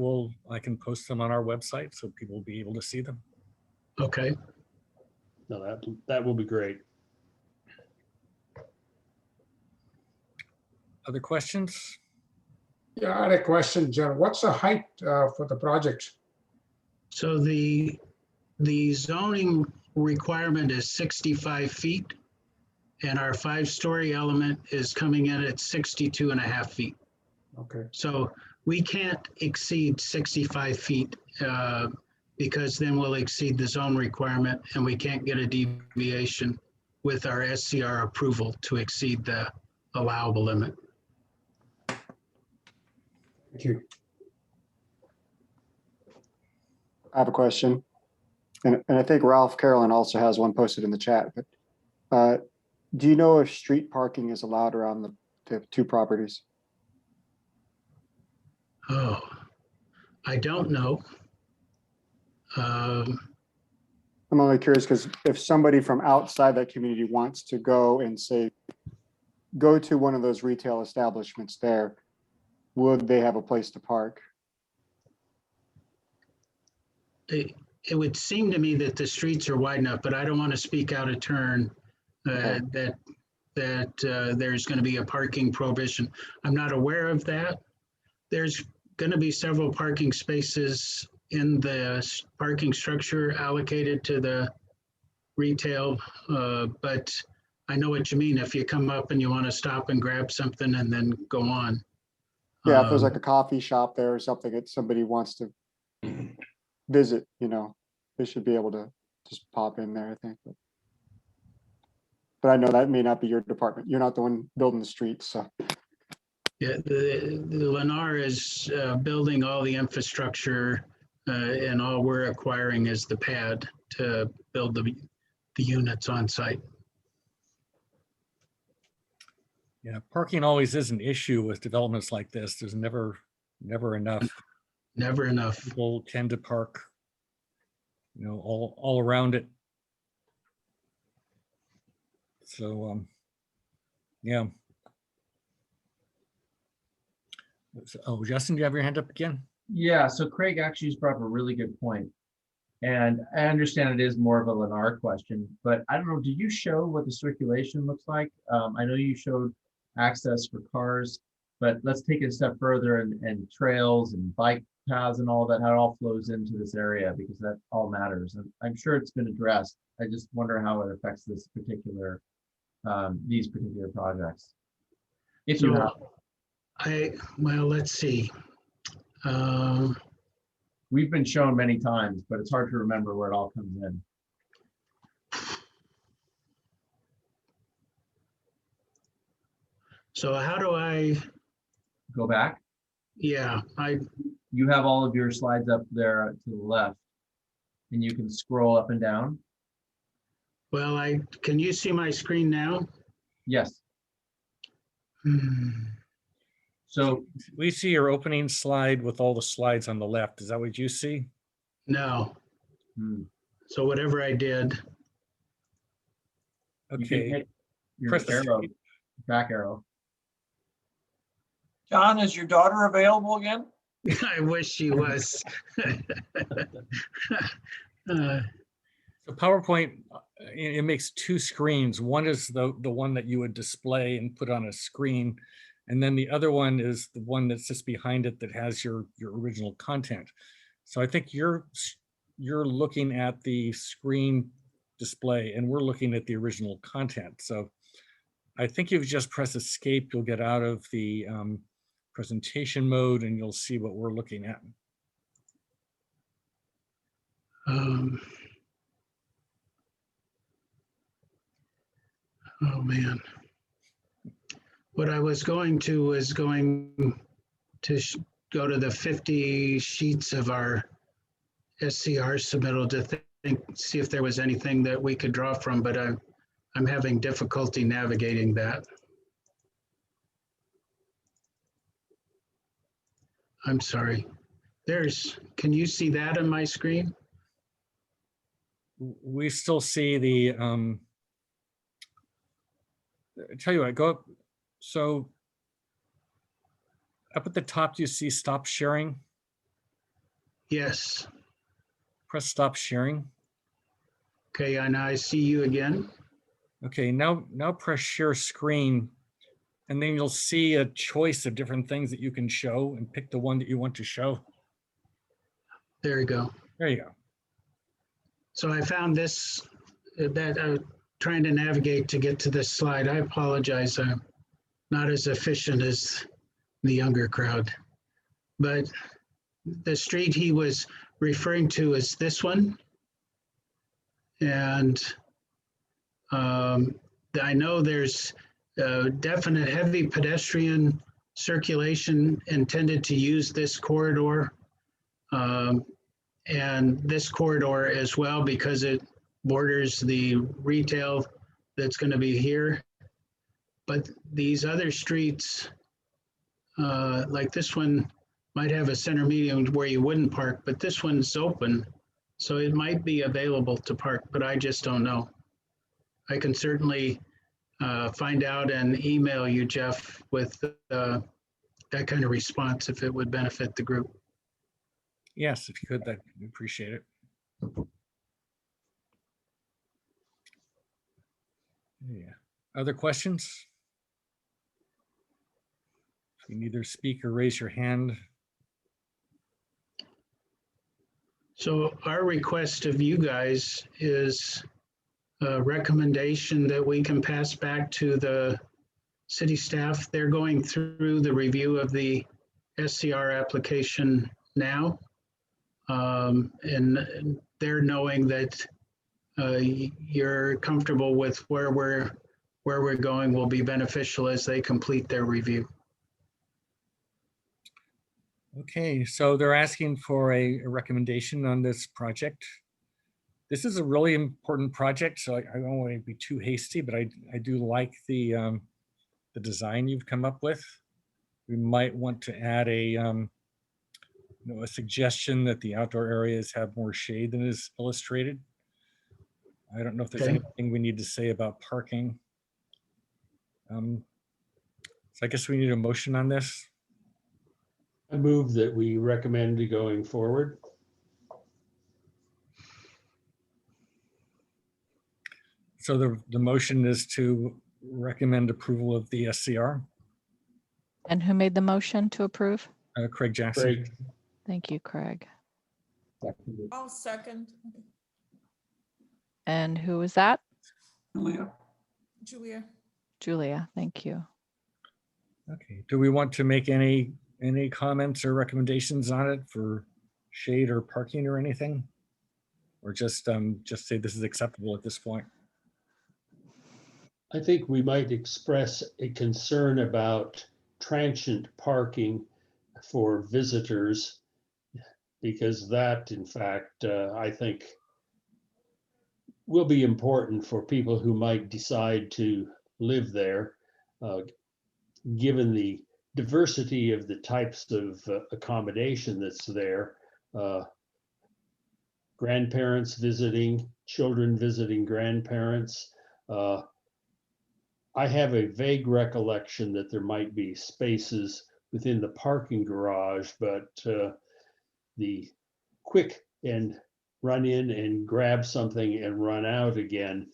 Speaker 1: can post them on our website so people will be able to see them.
Speaker 13: Okay.
Speaker 12: No, that will be great.
Speaker 1: Other questions?
Speaker 15: Yeah, I had a question, John. What's the height for the project?
Speaker 13: So the zoning requirement is 65 feet, and our 5-story element is coming in at 62.5 feet.
Speaker 12: Okay.
Speaker 13: So we can't exceed 65 feet because then we'll exceed the zone requirement, and we can't get a deviation with our SCR approval to exceed the allowable limit.
Speaker 12: Thank you.
Speaker 16: I have a question. And I think Ralph Carolyn also has one posted in the chat, but do you know if street parking is allowed around the two properties?
Speaker 13: Oh, I don't know.
Speaker 16: I'm only curious because if somebody from outside that community wants to go and say, go to one of those retail establishments there, would they have a place to park?
Speaker 13: It would seem to me that the streets are wide enough, but I don't want to speak out of turn that there's going to be a parking prohibition. I'm not aware of that. There's going to be several parking spaces in the parking structure allocated to the retail, but I know what you mean. If you come up and you want to stop and grab something and then go on.
Speaker 16: Yeah, if there's like a coffee shop there or something that somebody wants to visit, they should be able to just pop in there, I think. But I know that may not be your department. You're not the one building the streets, so.
Speaker 13: Yeah, the Lennar is building all the infrastructure, and all we're acquiring is the pad to build the units on site.
Speaker 1: Yeah, parking always is an issue with developments like this. There's never enough.
Speaker 13: Never enough.
Speaker 1: People tend to park, all around it. So, yeah. Oh, Justin, do you have your hand up again?
Speaker 14: Yeah, so Craig actually just brought up a really good point. And I understand it is more of a Lennar question, but I don't know, did you show what the circulation looks like? I know you showed access for cars, but let's take it a step further and trails and bike paths and all that, how it all flows into this area, because that all matters. And I'm sure it's been addressed. I just wonder how it affects this particular, these particular projects. If you have.
Speaker 13: Well, let's see.
Speaker 14: We've been shown many times, but it's hard to remember where it all comes in.
Speaker 13: So how do I
Speaker 14: go back?
Speaker 13: Yeah,
Speaker 14: you have all of your slides up there to the left, and you can scroll up and down.
Speaker 13: Well, can you see my screen now?
Speaker 14: Yes. So
Speaker 1: we see your opening slide with all the slides on the left. Is that what you see?
Speaker 13: No. So whatever I did.
Speaker 1: Okay.
Speaker 14: Press arrow, back arrow.
Speaker 6: John, is your daughter available again?
Speaker 13: I wish she was.
Speaker 1: So PowerPoint, it makes two screens. One is the one that you would display and put on a screen. And then the other one is the one that sits behind it that has your original content. So I think you're looking at the screen display and we're looking at the original content. So I think if you just press escape, you'll get out of the presentation mode and you'll see what we're looking at.
Speaker 13: Oh man. What I was going to was going to go to the 50 sheets of our SCR submittal to see if there was anything that we could draw from, but I'm having difficulty navigating that. I'm sorry. Can you see that on my screen?
Speaker 1: We still see the, I tell you what, go up. So up at the top, do you see stop sharing?
Speaker 13: Yes.
Speaker 1: Press stop sharing.
Speaker 13: Okay, and I see you again.
Speaker 1: Okay, now press share screen, and then you'll see a choice of different things that you can show and pick the one that you want to show.
Speaker 13: There you go.
Speaker 1: There you go.
Speaker 13: So I found this that I'm trying to navigate to get to this slide. I apologize. I'm not as efficient as the younger crowd. But the street he was referring to is this one. And I know there's definite heavy pedestrian circulation intended to use this corridor. And this corridor as well, because it borders the retail that's going to be here. But these other streets, like this one, might have a center median where you wouldn't park, but this one's open. So it might be available to park, but I just don't know. I can certainly find out and email you, Jeff, with that kind of response if it would benefit the group.
Speaker 1: Yes, if you could, that we appreciate it. Yeah. Other questions? You can either speak or raise your hand.
Speaker 13: So our request of you guys is a recommendation that we can pass back to the city staff. They're going through the review of the SCR application now. And they're knowing that you're comfortable with where we're going will be beneficial as they complete their review.
Speaker 1: Okay, so they're asking for a recommendation on this project. This is a really important project, so I don't want to be too hasty, but I do like the design you've come up with. We might want to add a suggestion that the outdoor areas have more shade than is illustrated. I don't know if there's anything we need to say about parking. So I guess we need a motion on this.
Speaker 12: I move that we recommend going forward.
Speaker 1: So the motion is to recommend approval of the SCR.
Speaker 4: And who made the motion to approve?
Speaker 1: Craig Jackson.
Speaker 12: Craig.
Speaker 4: Thank you, Craig.
Speaker 5: I'll second.
Speaker 4: And who was that?
Speaker 6: Julia.
Speaker 5: Julia.
Speaker 4: Julia, thank you.
Speaker 1: Okay, do we want to make any comments or recommendations on it for shade or parking or anything? Or just say this is acceptable at this point?
Speaker 12: I think we might express a concern about transient parking for visitors, because that, in fact, I think will be important for people who might decide to live there, given the diversity of the types of accommodation that's there. Grandparents visiting, children visiting grandparents. I have a vague recollection that there might be spaces within the parking garage, but the quick and run in and grab something and run out again,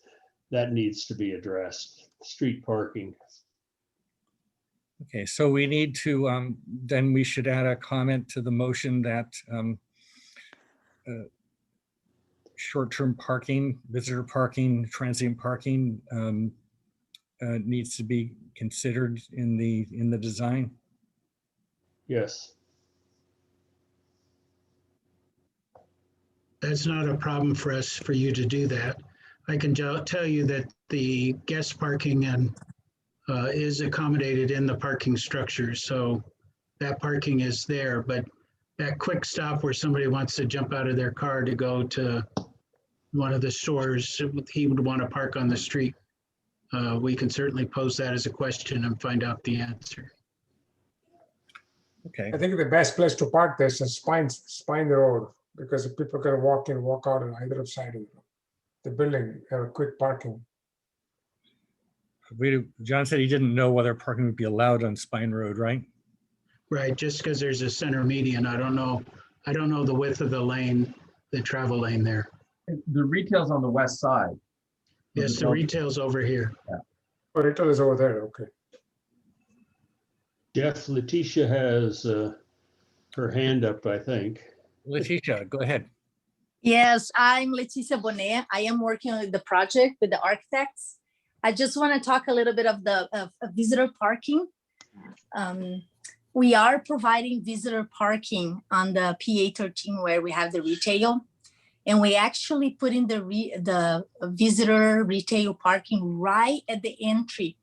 Speaker 12: that needs to be addressed. Street parking.
Speaker 1: Okay, so we need to, then we should add a comment to the motion that short-term parking, visitor parking, transient parking needs to be considered in the design.
Speaker 12: Yes.
Speaker 13: That's not a problem for us, for you to do that. I can tell you that the guest parking and is accommodated in the parking structure. So that parking is there, but that quick stop where somebody wants to jump out of their car to go to one of the stores, he would want to park on the street. We can certainly pose that as a question and find out the answer.
Speaker 1: Okay.
Speaker 15: I think the best place to park this is Spine Road, because people can walk in, walk out on either side of the building, have a quick parking.
Speaker 1: John said he didn't know whether parking would be allowed on Spine Road, right?
Speaker 13: Right, just because there's a center median, I don't know the width of the lane, the travel lane there.
Speaker 14: The retail's on the west side.
Speaker 13: Yes, the retail's over here.
Speaker 14: Yeah.
Speaker 15: Oh, retail is over there, okay.
Speaker 12: Jeff, Letitia has her hand up, I think.
Speaker 1: Letitia, go ahead.
Speaker 17: Yes, I'm Leticia Bonet. I am working on the project with the architects. I just want to talk a little bit of the visitor parking. We are providing visitor parking on the PA13 where we have the retail. And we actually put in the visitor retail parking right at the entry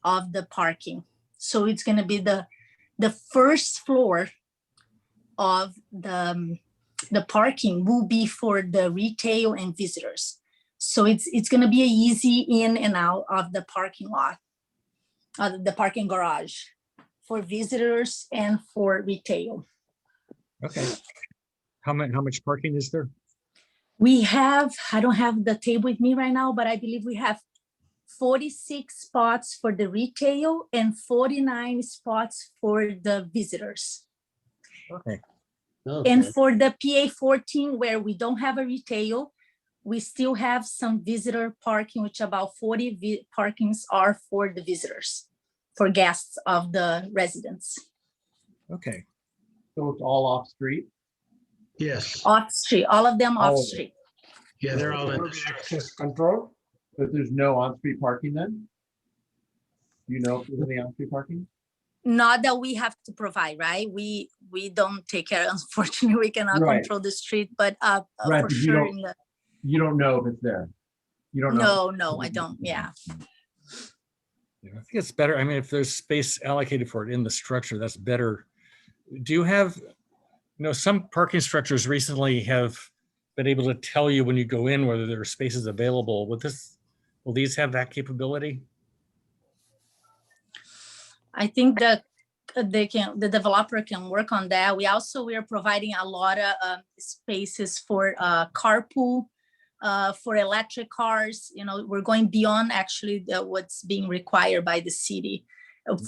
Speaker 17: of the parking. So it's going to be the first floor of the parking will be for the retail and visitors. So it's going to be an easy in and out of the parking lot, the parking garage for visitors and for retail.
Speaker 1: Okay. How much parking is there?
Speaker 17: We have, I don't have the table with me right now, but I believe we have 46 spots for the retail and 49 spots for the visitors.
Speaker 1: Okay.
Speaker 17: And for the PA14, where we don't have a retail, we still have some visitor parking, which about 40 parkings are for the visitors, for guests of the residents.
Speaker 1: Okay.
Speaker 14: So it's all off street?
Speaker 13: Yes.
Speaker 17: Off street, all of them off
Speaker 14: All of it.
Speaker 17: street.
Speaker 13: Yeah, they're all in.
Speaker 14: Access control? But there's no on-street parking then? You know if there's any on-street parking?
Speaker 17: Not that we have to provide, right? We don't take care. Unfortunately, we cannot
Speaker 14: Right.
Speaker 17: control the street, but
Speaker 14: Right,
Speaker 17: for
Speaker 14: but you
Speaker 17: sure.
Speaker 14: don't- You don't know if it's there. You don't know.
Speaker 17: No, I don't. Yeah.
Speaker 1: Yeah, I think it's better. I mean, if there's space allocated for it in the structure, that's better. Do you have, some parking structures recently have been able to tell you when you go in whether there are spaces available. Will these have that capability?
Speaker 17: I think that the developer can work on that. We are providing a lot of spaces for carpool, for electric cars. We're going beyond actually what's being required by the city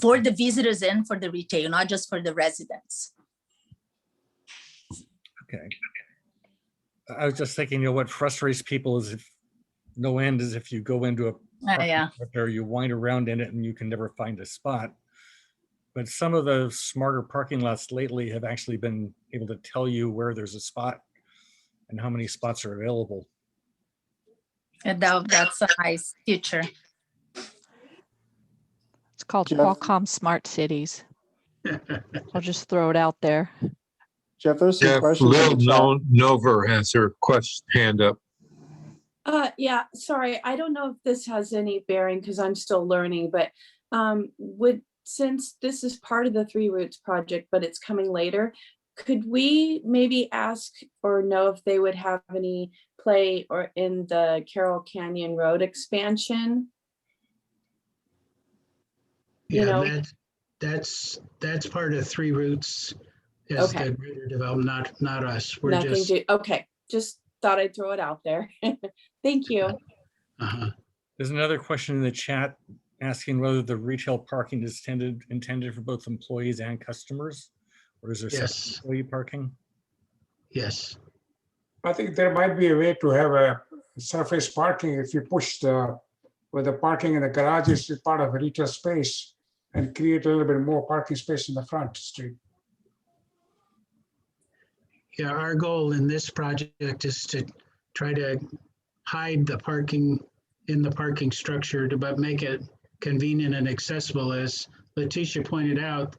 Speaker 17: for the visitors and for the retail, not just for the residents.
Speaker 1: Okay. I was just thinking, what frustrates people is if you go into a
Speaker 17: Yeah.
Speaker 1: or you wind around in it and you can never find a spot. But some of the smarter parking lots lately have actually been able to tell you where there's a spot and how many spots are available.
Speaker 17: And that's a nice feature.
Speaker 4: It's called
Speaker 16: Jeff?
Speaker 4: Qualcomm Smart Cities. I'll just throw it out there.
Speaker 16: Jeff, there's some
Speaker 2: Jeff,
Speaker 16: questions in
Speaker 2: Lil
Speaker 16: the chat.
Speaker 2: Nover has her hand up.
Speaker 7: Yeah, sorry, I don't know if this has any bearing because I'm still learning, but since this is part of the Three Roots project, but it's coming later, could we maybe ask or know if they would have any play or in the Carroll Canyon Road expansion?
Speaker 13: Yeah, that's part of Three Roots. Is
Speaker 7: Okay.
Speaker 13: the greater development, not us. We're
Speaker 7: Nothing
Speaker 13: just.
Speaker 7: okay, just thought I'd throw it out there. Thank you.
Speaker 1: There's another question in the chat asking whether the retail parking is intended for both employees and customers, or is there some employee parking?
Speaker 13: Yes.
Speaker 15: I think there might be a way to have a surface parking if you push where the parking in the garage is part of a retail space and create a little bit more parking space in the front street.
Speaker 13: Yeah, our goal in this project is to try to hide the parking in the parking structure, but make it convenient and accessible. As Leticia pointed out,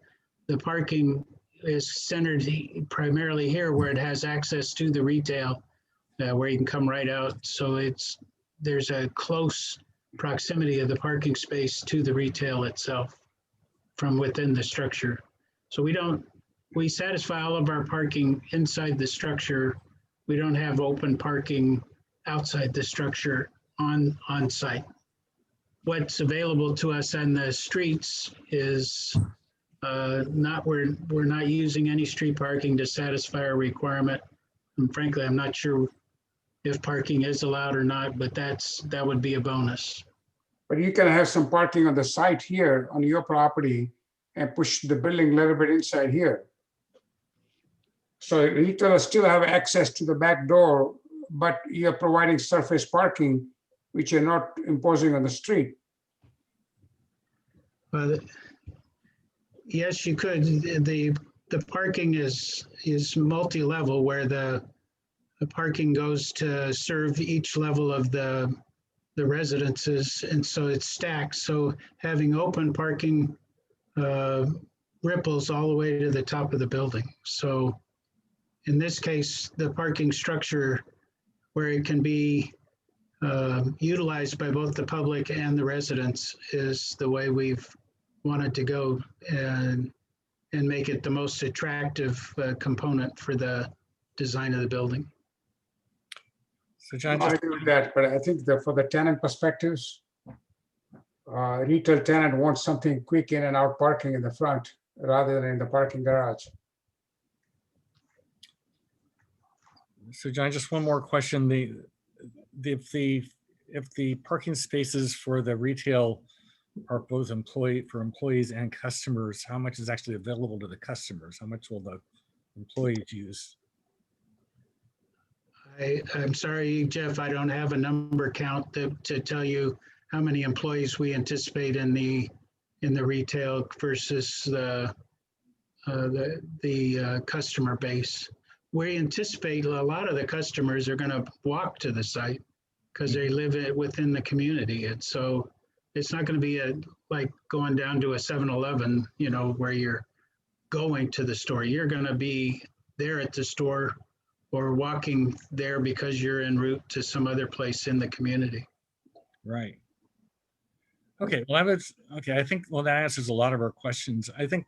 Speaker 13: the parking is centered primarily here where it has access to the retail, where you can come right out. So there's a close proximity of the parking space to the retail itself from within the structure. So we satisfy all of our parking inside the structure. We don't have open parking outside the structure on site. What's available to us on the streets is we're not using any street parking to satisfy our requirement. And frankly, I'm not sure if parking is allowed or not, but that would be a bonus.
Speaker 15: But you can have some parking on the site here on your property and push the building a little bit inside here. So retailers still have access to the back door, but you're providing surface parking, which you're not imposing on the street.
Speaker 13: Well, yes, you could. The parking is multi-level, where the the parking goes to serve each level of the residences, and so it's stacked. So having open parking ripples all the way to the top of the building. So in this case, the parking structure where it can be utilized by both the public and the residents is the way we've wanted to go, and make it the most attractive component for the design of the building.
Speaker 1: So John,
Speaker 15: I agree with that, but I think that for the tenant perspectives, retail tenant wants something quick in and out parking in the front rather than in the parking garage.
Speaker 1: So John, just one more question. If the parking spaces for the retail are both for employees and customers, how much is actually available to the customers? How much will the employees use?
Speaker 13: I'm sorry, Jeff, I don't have a number count to tell you how many employees we anticipate in the retail versus the customer base. We anticipate a lot of the customers are going to walk to the site because they live within the community. And so it's not going to be like going down to a 7-Eleven, where you're going to the store. You're going to be there at the store or walking there because you're en route to some other place in the community.
Speaker 1: Right. Okay. Well, I think that answers a lot of our questions. I think.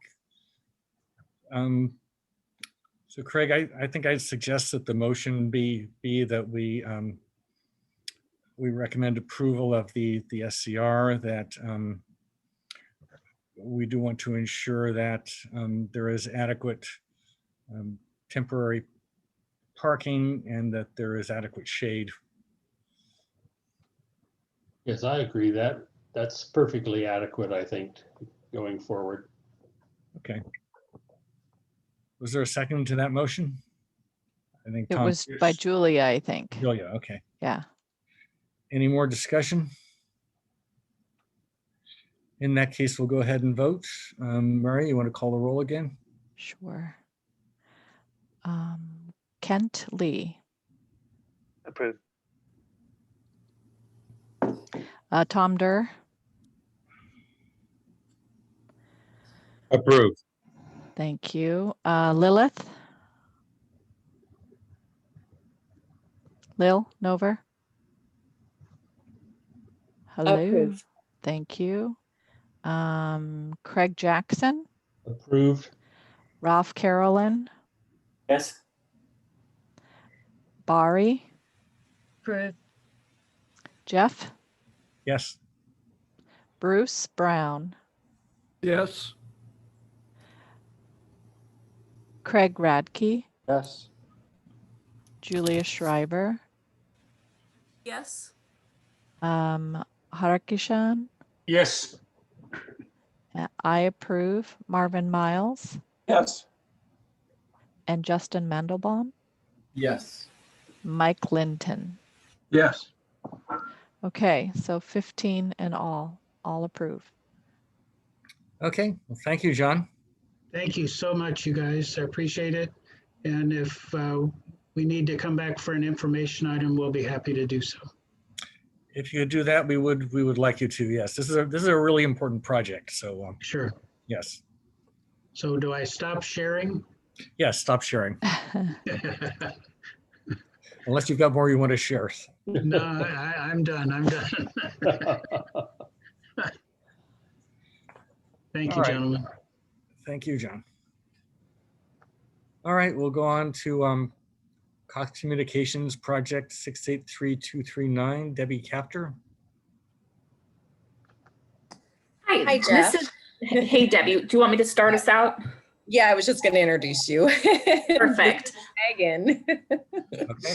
Speaker 1: So Craig, I think I'd suggest that the motion be that we recommend approval of the SCR, that we do want to ensure that there is adequate temporary parking and that there is adequate shade.
Speaker 12: Yes, I agree. That's perfectly adequate, I think, going forward.
Speaker 1: Okay. Was there a second to that motion? I think
Speaker 4: It
Speaker 1: Tom
Speaker 4: was
Speaker 1: Pierce.
Speaker 4: by Julia, I think.
Speaker 1: Julia, okay.
Speaker 4: Yeah.
Speaker 1: Any more discussion? In that case, we'll go ahead and vote. Murray, you want to call the roll again?
Speaker 4: Sure. Kent Lee.
Speaker 8: Approved.
Speaker 4: Tom Durr.
Speaker 2: Approved.
Speaker 4: Thank you. Lilith. Lil Nover. Hello.
Speaker 18: Approved.
Speaker 4: Thank you. Craig Jackson.
Speaker 12: Approved.
Speaker 4: Ralph Carolyn.
Speaker 8: Yes.
Speaker 4: Bari.
Speaker 9: Approved.
Speaker 4: Jeff.
Speaker 1: Yes.
Speaker 4: Bruce Brown.
Speaker 6: Yes.
Speaker 4: Craig Radke.
Speaker 16: Yes.
Speaker 4: Julia Schreiber.
Speaker 5: Yes.
Speaker 4: Harakishan.
Speaker 15: Yes.
Speaker 4: I approve. Marvin Miles.
Speaker 6: Yes.
Speaker 4: And Justin Mandelbaum.
Speaker 14: Yes.
Speaker 4: Mike Linton.
Speaker 10: Yes.
Speaker 4: Okay, so 15 in all approve.
Speaker 1: Okay, well, thank you, John.
Speaker 13: Thank you so much, you guys. I appreciate it. And if we need to come back for an information item, we'll be happy to do so.
Speaker 1: If you do that, we would like you to. Yes, this is a really important project. So
Speaker 13: sure.
Speaker 1: Yes.
Speaker 13: So do I stop sharing?
Speaker 1: Yes, stop sharing. Unless you've got more you want to share.
Speaker 13: No, I'm done. I'm done. Thank you, gentlemen.
Speaker 1: Thank you, John. All right, we'll go on to Cox Communications Project 683239, Debbie Capter.
Speaker 18: Hi, Jeff.
Speaker 19: Hey, Debbie, do you want me to start us out?
Speaker 18: Yeah, I was just going to introduce you.
Speaker 19: Perfect.
Speaker 18: Megan.
Speaker 1: Okay.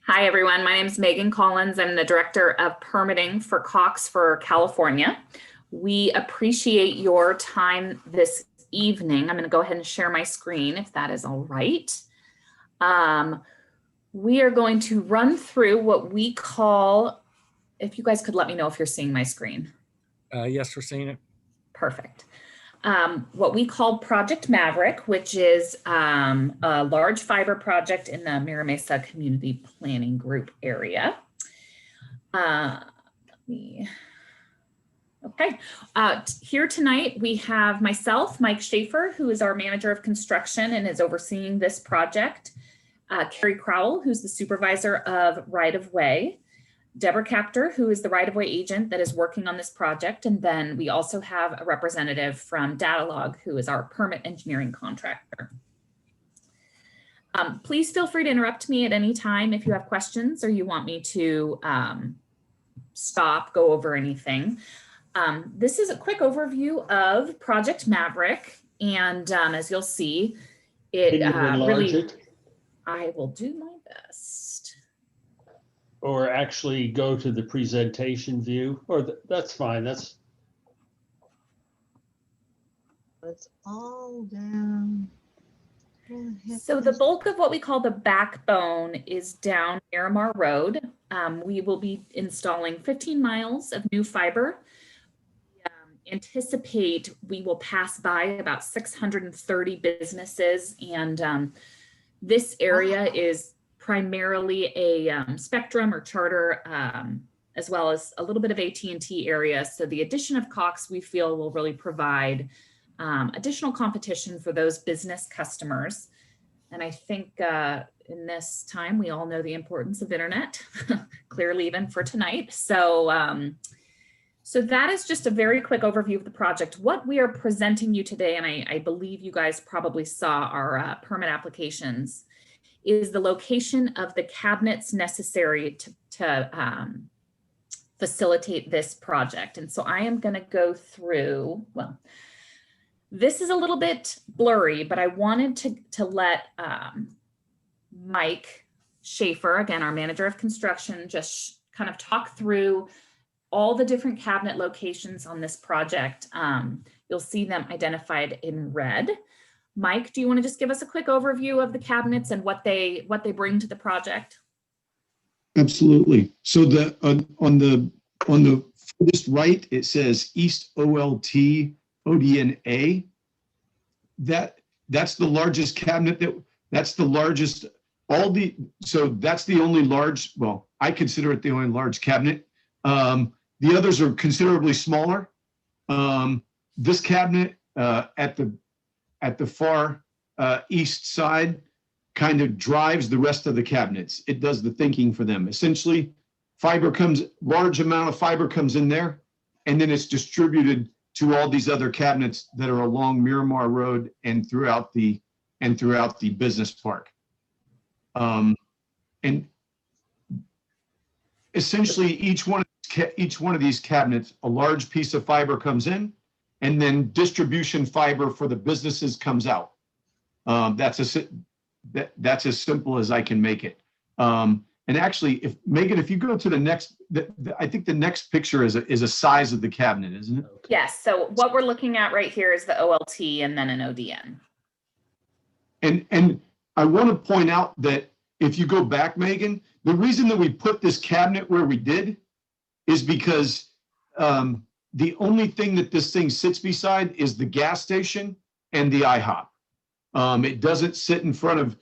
Speaker 19: Hi, everyone. My name is Megan Collins. I'm the Director of Permitting for Cox for California. We appreciate your time this evening. I'm going to go ahead and share my screen if that is all right. We are going to run through what we call, if you guys could let me know if you're seeing my screen.
Speaker 1: Yes, we're seeing it.
Speaker 19: Perfect. what we call Project Maverick, which is a large fiber project in the Mira Mesa Community Planning Group area. Here tonight we have myself, Mike Schaefer, who is our manager of construction and is overseeing this project. Carrie Crowell, who's the supervisor of right-of-way. Deborah Capter, who is the right-of-way agent that is working on this project. And then we also have a representative from Datalog, who is our permit engineering contractor. Please feel free to interrupt me at any time if you have questions or you want me to stop, go over anything. This is a quick overview of Project Maverick. And as you'll see, it really, I will do my best.
Speaker 12: Or actually go to the presentation view, or that's fine. That's
Speaker 9: all down.
Speaker 19: So the bulk of what we call the backbone is down Miramar Road. We will be installing 15 miles of new fiber. We anticipate we will pass by about 630 businesses, and this area is primarily a Spectrum or Charter, as well as a little bit of AT&T area. So the addition of Cox, we feel, will really provide additional competition for those business customers. And I think in this time, we all know the importance of internet, clearly even for tonight. So, so that is just a very quick overview of the project. What we are presenting you today, and I believe you guys probably saw our permit applications, is the location of the cabinets necessary to facilitate this project. And so I am going to go through, well, this is a little bit blurry, but I wanted to let Mike Schaefer, again, our manager of construction, just kind of talk through all the different cabinet locations on this project. You'll see them identified in red. Mike, do you want to just give us a quick overview of the cabinets and what they bring to the project?
Speaker 20: Absolutely. So the on the furthest right, it says East OLT ODNA. That's the largest cabinet that's the largest. So that's the only large. Well, I consider it the only large cabinet. The others are considerably smaller. This cabinet at the far east side kind of drives the rest of the cabinets. It does the thinking for them. Essentially, large amount of fiber comes in there, and then it's distributed to all these other cabinets that are along Miramar Road and throughout the business park. And essentially, each one of these cabinets, a large piece of fiber comes in, and then distribution fiber for the businesses comes out. That's as simple as I can make it. And actually, Megan, if you go to the next, I think the next picture is a size of the cabinet, isn't it?
Speaker 19: Yes. So what we're looking at right here is the OLT and then an ODN.
Speaker 20: And I want to point out that if you go back, Megan, the reason that we put this cabinet where we did is because the only thing that this thing sits beside is the gas station and the IHOP. It doesn't sit in front of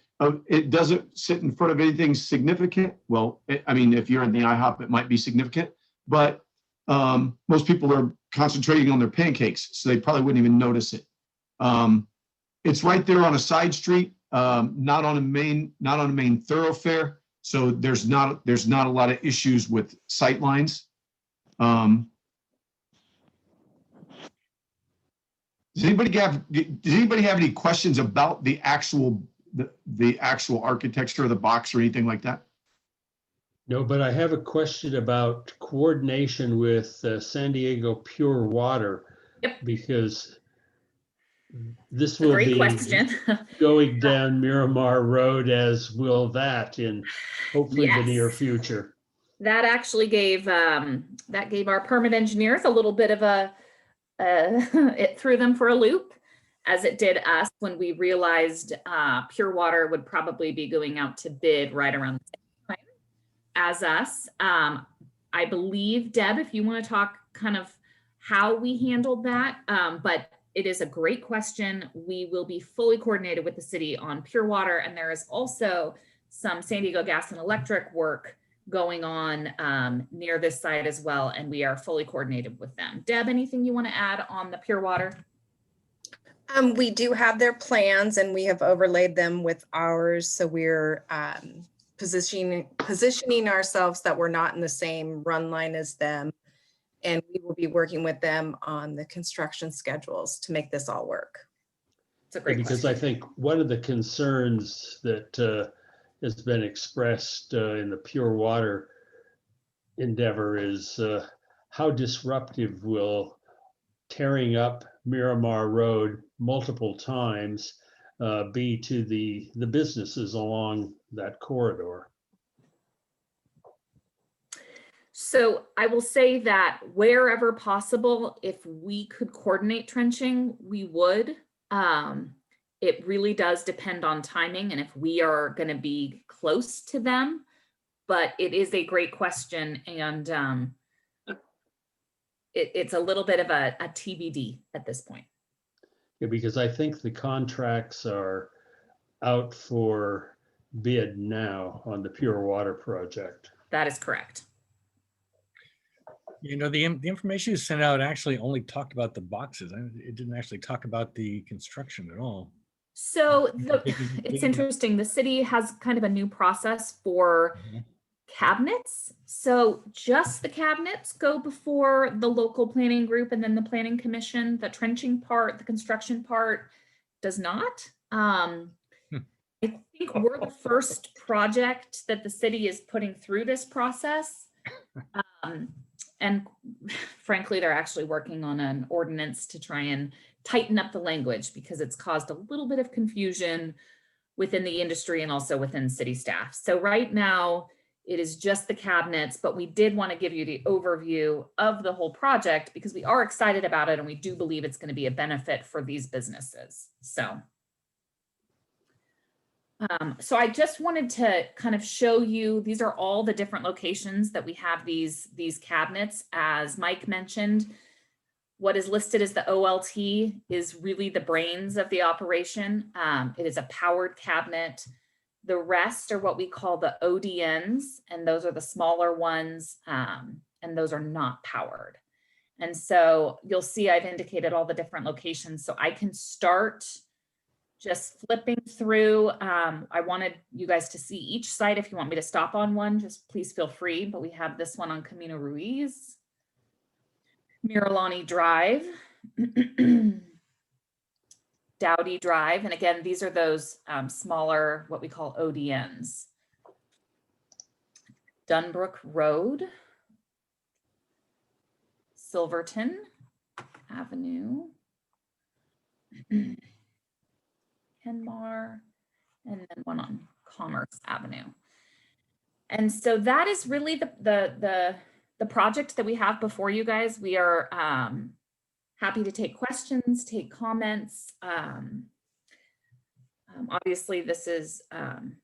Speaker 20: anything significant. Well, I mean, if you're in the IHOP, it might be significant, but most people are concentrating on their pancakes, so they probably wouldn't even notice it. It's right there on a side street, not on a main thoroughfare, so there's not a lot of issues with sight lines. Does anybody have any questions about the actual architecture of the box or anything like that?
Speaker 12: No, but I have a question about coordination with San Diego Pure Water.
Speaker 19: Yep.
Speaker 12: Because this will be
Speaker 19: question.
Speaker 12: going down Miramar Road, as will that in hopefully the near future.
Speaker 19: That actually gave our permit engineers a little bit of it threw them for a loop, as it did us when we realized Pure Water would probably be going out to bid right around the same time as us. I believe, Deb, if you want to talk kind of how we handled that, but it is a great question. We will be fully coordinated with the city on pure water, and there is also some San Diego Gas and Electric work going on near this site as well, and we are fully coordinated with them. Deb, anything you want to add on the pure water?
Speaker 18: We do have their plans and we have overlaid them with ours. So we're positioning ourselves that we're not in the same run line as them. And we will be working with them on the construction schedules to make this all work.
Speaker 19: It's a great
Speaker 12: Because
Speaker 19: question.
Speaker 12: I think one of the concerns that has been expressed in the pure water endeavor is how disruptive will tearing up Miramar Road multiple times be to the businesses along that corridor.
Speaker 19: So I will say that wherever possible, if we could coordinate trenching, we would. It really does depend on timing and if we are going to be close to them, but it is a great question, and it's a little bit of a TBD at this point.
Speaker 12: Yeah, because I think the contracts are out for bid now on the pure water project.
Speaker 19: That is correct.
Speaker 1: You know, the information you sent out actually only talked about the boxes. It didn't actually talk about the construction at all.
Speaker 19: So it's interesting. The city has kind of a new process for cabinets. So just the cabinets go before the local planning group and then the planning commission. The trenching part, the construction part does not. I think we're the first project that the city is putting through this process. And frankly, they're actually working on an ordinance to try and tighten up the language because it's caused a little bit of confusion within the industry and also within city staff. So right now it is just the cabinets, but we did want to give you the overview of the whole project because we are excited about it and we do believe it's going to be a benefit for these businesses. So I just wanted to kind of show you, these are all the different locations that we have these cabinets. As Mike mentioned, what is listed as the OLT is really the brains of the operation. It is a powered cabinet. The rest are what we call the ODNs, and those are the smaller ones, and those are not powered. And so you'll see I've indicated all the different locations. So I can start just flipping through. I wanted you guys to see each site. If you want me to stop on one, just please feel free. But we have this one on Camino Ruiz, Miralani Drive, Dowdy Drive. And again, these are those smaller, what we call ODNs. Dunbrook Road, Silverton Avenue, Kenmar, and then one on Commerce Avenue. And so that is really the project that we have before you guys. We are happy to take questions, take comments. Obviously, this is going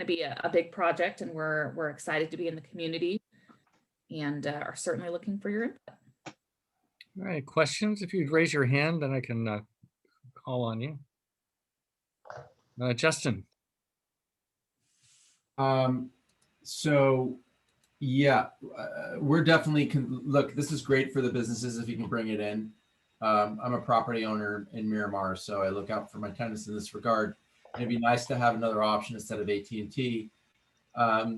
Speaker 19: to be a big project, and we're excited to be in the community and are certainly looking for your input.
Speaker 1: All right, questions? If you'd raise your hand, then I can call on you. Justin.
Speaker 14: So yeah, we're definitely, look, this is great for the businesses if you can bring it in. I'm a property owner in Miramar, so I look out for my tenants in this regard. It'd be nice to have another option instead of AT&T. I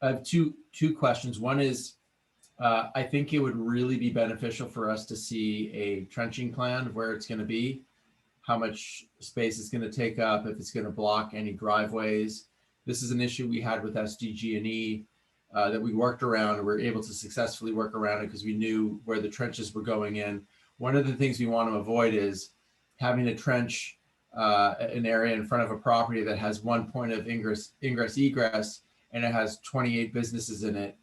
Speaker 14: have two questions. One is, I think it would really be beneficial for us to see a trenching plan of where it's going to be, how much space it's going to take up, if it's going to block any driveways. This is an issue we had with SDG&E that we worked around, and we were able to successfully work around it because we knew where the trenches were going in. One of the things we want to avoid is having a trench, an area in front of a property that has one point of ingress, egress, and it has 28 businesses in it,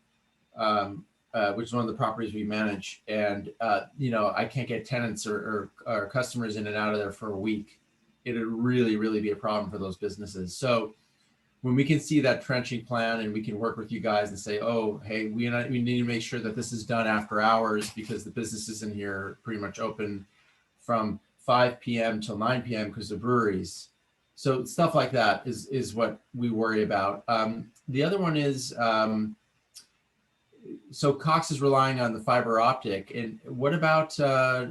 Speaker 14: which is one of the properties we manage. And, I can't get tenants or customers in and out of there for a week. It would really, really be a problem for those businesses. So when we can see that trenching plan and we can work with you guys and say, oh, hey, we need to make sure that this is done after hours because the businesses in here are pretty much open from 5 p.m. till 9 p.m. because the breweries. So stuff like that is what we worry about. The other one is, so Cox is relying on the fiber optic. And what about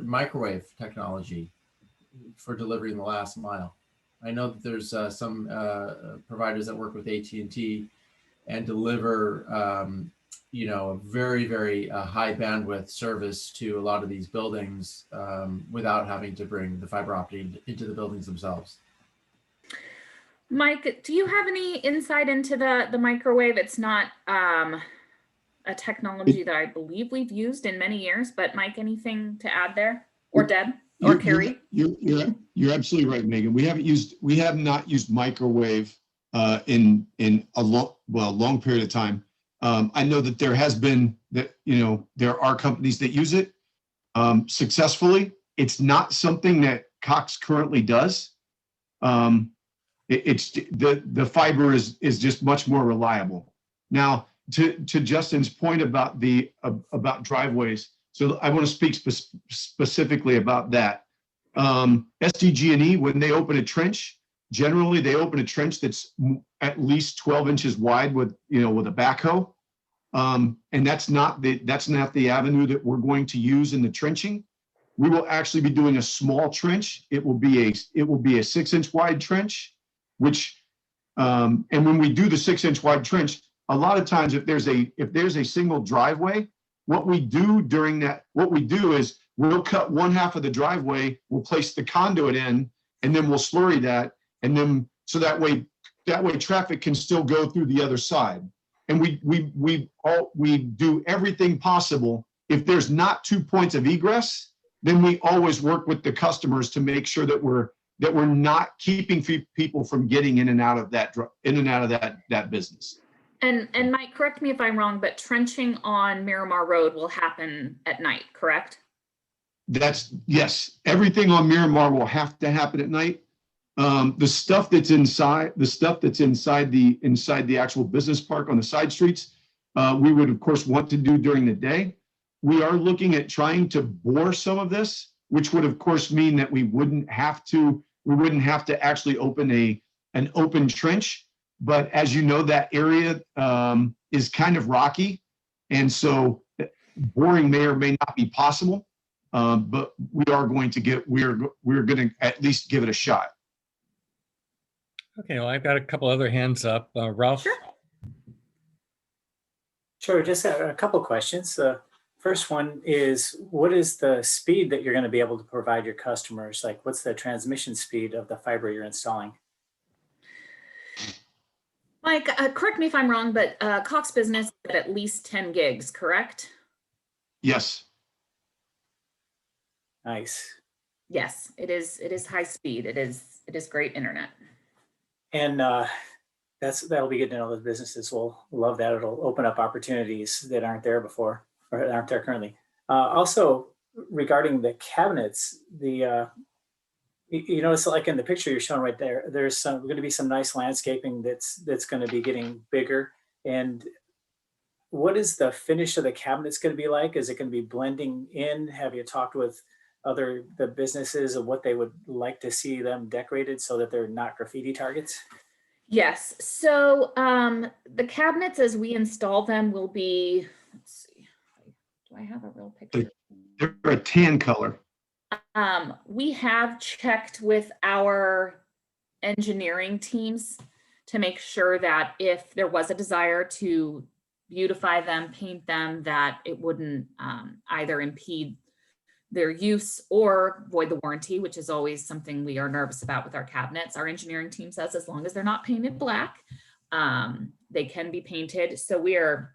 Speaker 14: microwave technology for delivering the last mile? I know that there's some providers that work with AT&T and deliver, you know, a very, very high bandwidth service to a lot of these buildings without having to bring the fiber optic into the buildings themselves.
Speaker 19: Mike, do you have any insight into the microwave? It's not a technology that I believe we've used in many years, but Mike, anything to add there? Or Deb? Or Carrie?
Speaker 20: You're absolutely right, Megan. We have not used microwave in a long period of time. I know that there has been that, you know, there are companies that use it successfully. It's not something that Cox currently does. It's the fiber is just much more reliable. Now, to Justin's point about about driveways, so I want to speak specifically about that. SDG&E, when they open a trench, generally they open a trench that's at least 12 inches wide with a backhoe, and that's not the avenue that we're going to use in the trenching. We will actually be doing a small trench. It will be a 6-inch wide trench, which and when we do the 6-inch wide trench, a lot of times if there's a single driveway, what we do is we'll cut one half of the driveway, we'll place the conduit in, and then we'll slurry that, and then so that way traffic can still go through the other side. And we do everything possible. If there's not 2 points of egress, then we always work with the customers to make sure that we're not keeping people from getting in and out of that business.
Speaker 19: And Mike, correct me if I'm wrong, but trenching on Miramar Road will happen at night, correct?
Speaker 20: Yes. Everything on Miramar will have to happen at night. The stuff that's inside the actual business park on the side streets, we would of course want to do during the day. We are looking at trying to bore some of this, which would of course mean that we wouldn't have to actually open an open trench. But as you know, that area is kind of rocky, and so boring may or may not be possible. But we're going to at least give it a shot.
Speaker 1: Okay, well, I've got a couple other hands up. Ralph?
Speaker 21: Sure, just a couple questions. First one is, what is the speed that you're going to be able to provide your customers? Like, what's the transmission speed of the fiber you're installing?
Speaker 19: Mike, correct me if I'm wrong, but Cox Business at least 10 gigs, correct?
Speaker 20: Yes.
Speaker 21: Nice.
Speaker 19: Yes, it is high speed. It is great internet.
Speaker 21: And that'll be good to know. The businesses will love that. It'll open up opportunities that aren't there before or aren't there currently. Also, regarding the cabinets, you notice, like in the picture you're showing right there, there's going to be some nice landscaping that's going to be getting bigger. And what is the finish of the cabinets going to be like? Is it going to be blending in? Have you talked with the businesses of what they would like to see them decorated so that they're not graffiti targets?
Speaker 19: Yes. So the cabinets as we install them will be, let's see, do I have a real picture?
Speaker 20: They're a tan color.
Speaker 19: We have checked with our engineering teams to make sure that if there was a desire to beautify them, paint them, that it wouldn't either impede their use or void the warranty, which is always something we are nervous about with our cabinets. Our engineering team says as long as they're not painted black, they can be painted. So we are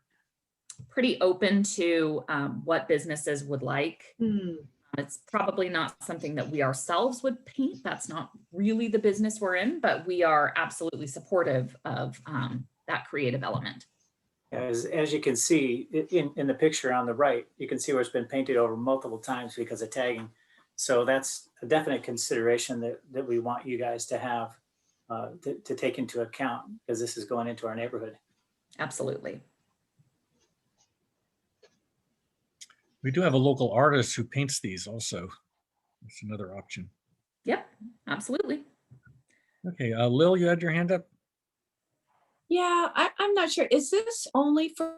Speaker 19: pretty open to what businesses would like. It's probably not something that we ourselves would paint. That's not really the business we're in, but we are absolutely supportive of that creative element.
Speaker 21: As you can see in the picture on the right, you can see where it's been painted over multiple times because of tagging. So that's a definite consideration that we want you guys to have. to take into account, because this is going into our neighborhood.
Speaker 19: Absolutely.
Speaker 1: We do have a local artist who paints these also. That's another option.
Speaker 19: Yep, absolutely.
Speaker 1: Okay, Lil, you had your hand up?
Speaker 7: Yeah, I'm not sure. Is this only for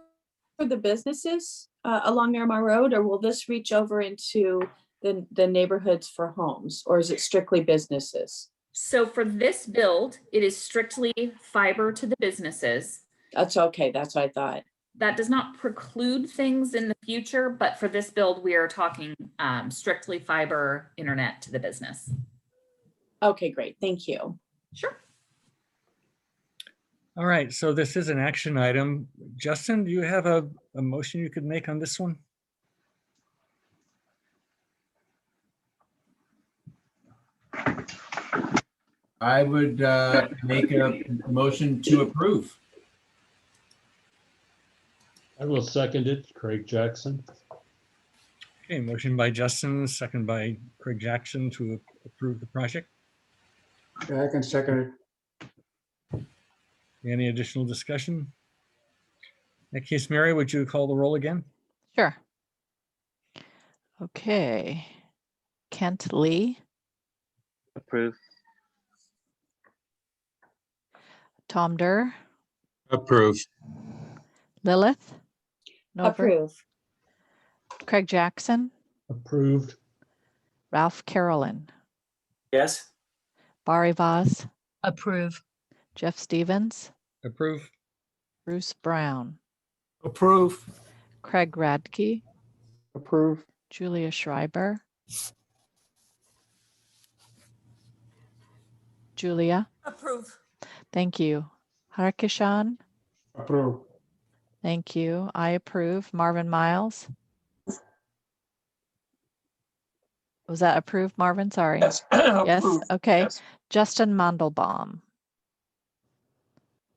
Speaker 7: the businesses along Miramar Road, or will this reach over into the neighborhoods for homes, or is it strictly businesses?
Speaker 19: So for this build, it is strictly fiber to the businesses.
Speaker 7: That's okay. That's what I thought.
Speaker 19: That does not preclude things in the future, but for this build, we are talking strictly fiber internet to the business.
Speaker 7: Okay, great. Thank you.
Speaker 19: Sure.
Speaker 1: All right, so this is an action item. Justin, do you have a motion you could make on this one?
Speaker 14: I would make a motion to approve.
Speaker 12: I will second it, Craig Jackson.
Speaker 1: Okay, motion by Justin, second by Craig Jackson to approve the project.
Speaker 15: Yeah, I can second it.
Speaker 1: Any additional discussion? In that case, Mary, would you call the roll again?
Speaker 4: Sure. Okay. Kent Lee,
Speaker 8: Approve.
Speaker 4: Tom Durr,
Speaker 2: Approve.
Speaker 4: Lilith, Nover,
Speaker 7: Approve.
Speaker 4: Craig Jackson,
Speaker 12: Approved.
Speaker 4: Ralph Carolyn,
Speaker 21: Yes.
Speaker 4: Bari Vaz,
Speaker 17: Approve.
Speaker 4: Jeff Stevens,
Speaker 1: Approve.
Speaker 4: Bruce Brown,
Speaker 6: Approve.
Speaker 4: Craig Radke,
Speaker 16: Approve.
Speaker 4: Julia Schreiber, Julia,
Speaker 5: Approve.
Speaker 4: thank you. Harkishan,
Speaker 15: Approve.
Speaker 4: thank you. I approve. Marvin Miles. Was that approved, Marvin? Sorry.
Speaker 6: Yes.
Speaker 4: Yes,
Speaker 6: Approve.
Speaker 4: okay.
Speaker 6: Yes.
Speaker 4: Justin Mandelbaum.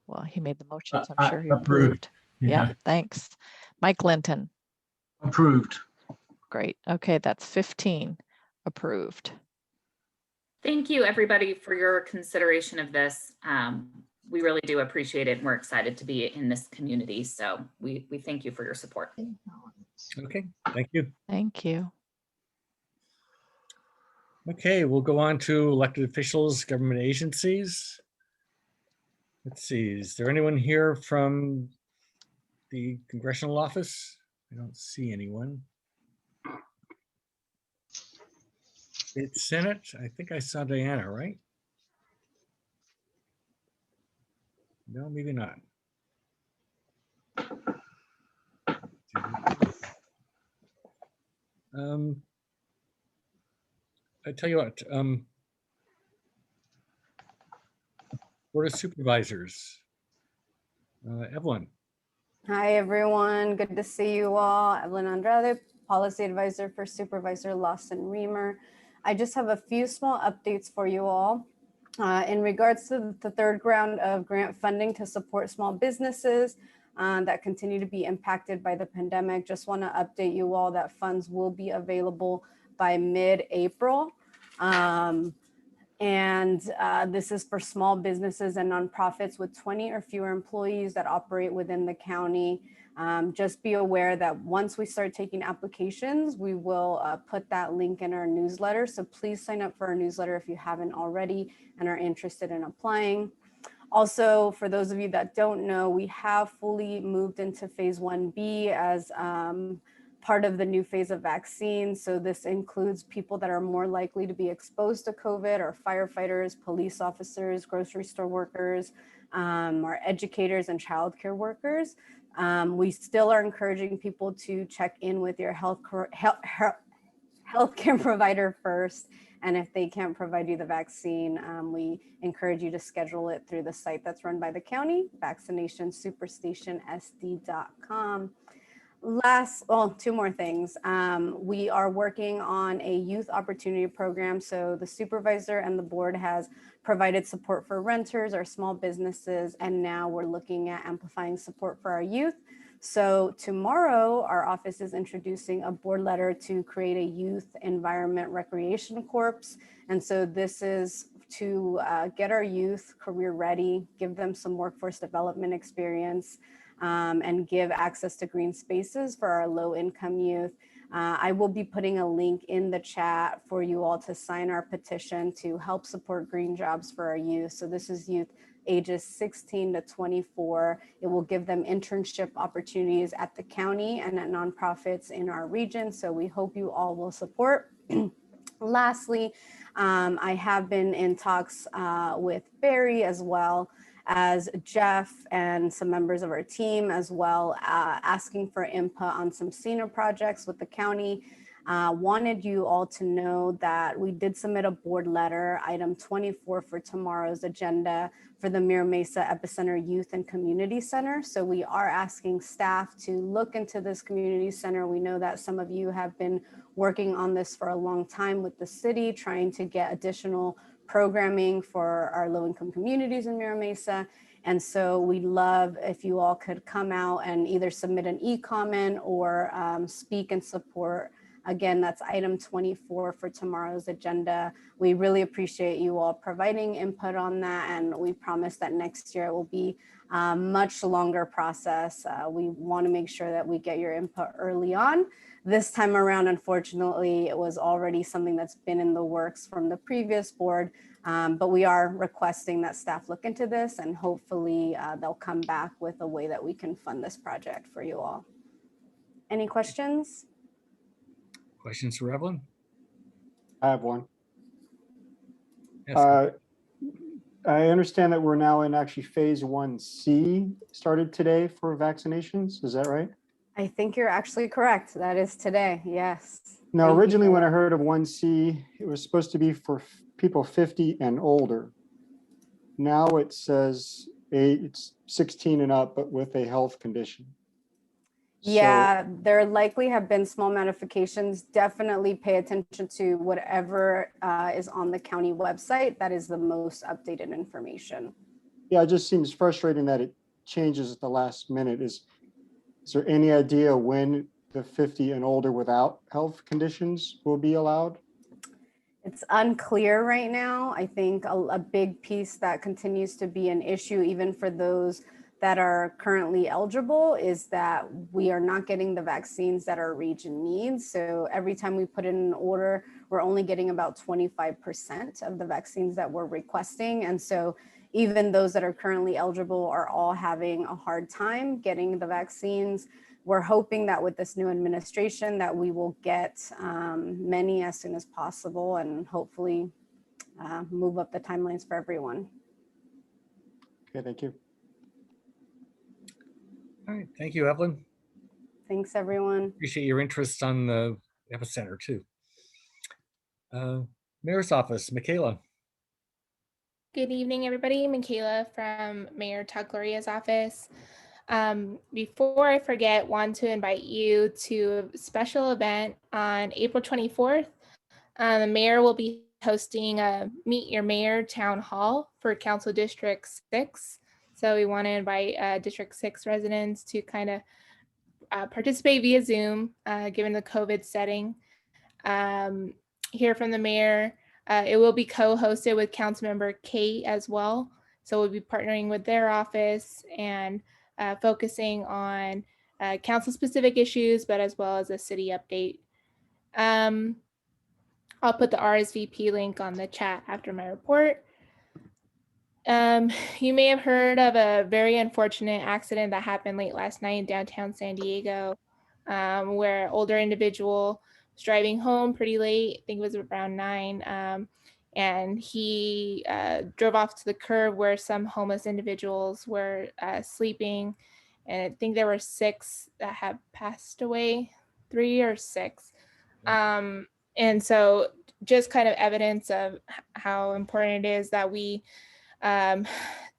Speaker 4: Well, he made the motion, so I'm sure he approved. Yeah, thanks. Mike Linton.
Speaker 10: Approved.
Speaker 4: Great. Okay, that's 15 approved.
Speaker 19: Thank you, everybody, for your consideration of this. We really do appreciate it, and we're excited to be in this community. So we thank you for your support.
Speaker 1: Okay, thank you.
Speaker 4: Thank you.
Speaker 1: Okay, we'll go on to elected officials, government agencies. Let's see, is there anyone here from the congressional office? I don't see anyone. It's Senate. I think I saw Diana, right? No, maybe not. I tell you what, Board of Supervisors, Evelyn.
Speaker 3: Hi, everyone. Good to see you all. Evelyn Andrade, Policy Advisor for Supervisor Lawson Reamer. I just have a few small updates for you all. In regards to the third round of grant funding to support small businesses that continue to be impacted by the pandemic, just want to update you all that funds will be available by mid-April. This is for small businesses and nonprofits with 20 or fewer employees that operate within the county. Just be aware that once we start taking applications, we will put that link in our newsletter. So please sign up for our newsletter if you haven't already and are interested in applying. Also, for those of you that don't know, we have fully moved into phase 1B as part of the new phase of vaccines. So this includes people that are more likely to be exposed to COVID, or firefighters, police officers, grocery store workers, or educators and childcare workers. We still are encouraging people to check in with your healthcare provider first. And if they can't provide you the vaccine, we encourage you to schedule it through the site that's run by the county, vaccinationssuperstationsd.com. Two more things. We are working on a youth opportunity program. So the supervisor and the board has provided support for renters or small businesses, and now we're looking at amplifying support for our youth. So tomorrow, our office is introducing a board letter to create a youth environment recreation corps. And so this is to get our youth career ready, give them some workforce development experience, and give access to green spaces for our low income youth. I will be putting a link in the chat for you all to sign our petition to help support green jobs for our youth. So this is youth ages 16 to 24. It will give them internship opportunities at the county and at nonprofits in our region. So we hope you all will support. Lastly, I have been in talks with Barry as well as Jeff and some members of our team as well, asking for input on some senior projects with the county. Wanted you all to know that we did submit a board letter, item 24 for tomorrow's agenda for the Mira Mesa Epicenter Youth and Community Center. So we are asking staff to look into this community center. We know that some of you have been working on this for a long time with the city, trying to get additional programming for our low-income communities in Mira Mesa. And so we'd love if you all could come out and either submit an e-comment or speak in support. Again, that's item 24 for tomorrow's agenda. We really appreciate you all providing input on that, and we promise that next year it will be a much longer process. We want to make sure that we get your input early on. This time around, unfortunately, it was already something that's been in the works from the previous board, but we are requesting that staff look into this, and hopefully they'll come back with a way that we can fund this project for you all. Any questions?
Speaker 1: Questions for Evelyn?
Speaker 16: I have one.
Speaker 1: Yes.
Speaker 16: I understand that we're now in actually phase 1C started today for vaccinations. Is that right?
Speaker 3: I think you're actually correct. That is today. Yes.
Speaker 16: Now, originally when I heard of 1C, it was supposed to be for people 50 and older. Now it says it's 16 and up, but with a health condition.
Speaker 3: Yeah, there likely have been small modifications. Definitely pay attention to whatever is on the county website. That is the most updated information.
Speaker 16: Yeah, it just seems frustrating that it changes at the last minute. Is there any idea when the 50 and older without health conditions will be allowed?
Speaker 3: It's unclear right now. I think a big piece that continues to be an issue, even for those that are currently eligible, is that we are not getting the vaccines that our region needs. So every time we put in an order, we're only getting about 25% of the vaccines that we're requesting. And so even those that are currently eligible are all having a hard time getting the vaccines. We're hoping that with this new administration that we will get many as soon as possible and hopefully move up the timelines for everyone.
Speaker 16: Okay, thank you.
Speaker 1: All right, thank you, Evelyn.
Speaker 3: Thanks, everyone.
Speaker 1: Appreciate your interest on the epicenter too. Mayor's office, Michaela.
Speaker 11: Good evening, everybody. Michaela from Mayor Tugloria's office. Before I forget, want to invite you to a special event on April 24th. The mayor will be hosting a Meet Your Mayor Town Hall for Council District 6. So we want to invite District 6 residents to kind of participate via Zoom, given the COVID setting. Hear from the mayor. It will be co-hosted with Councilmember Kate as well. So we'll be partnering with their office and focusing on council-specific issues, but as well as a city update. I'll put the RSVP link on the chat after my report. You may have heard of a very unfortunate accident that happened late last night in downtown San Diego, where an older individual was driving home pretty late. I think it was around 9. And he drove off to the curb where some homeless individuals were sleeping. And I think there were 6 that have passed away, 3 or 6. And so just kind of evidence of how important it is that we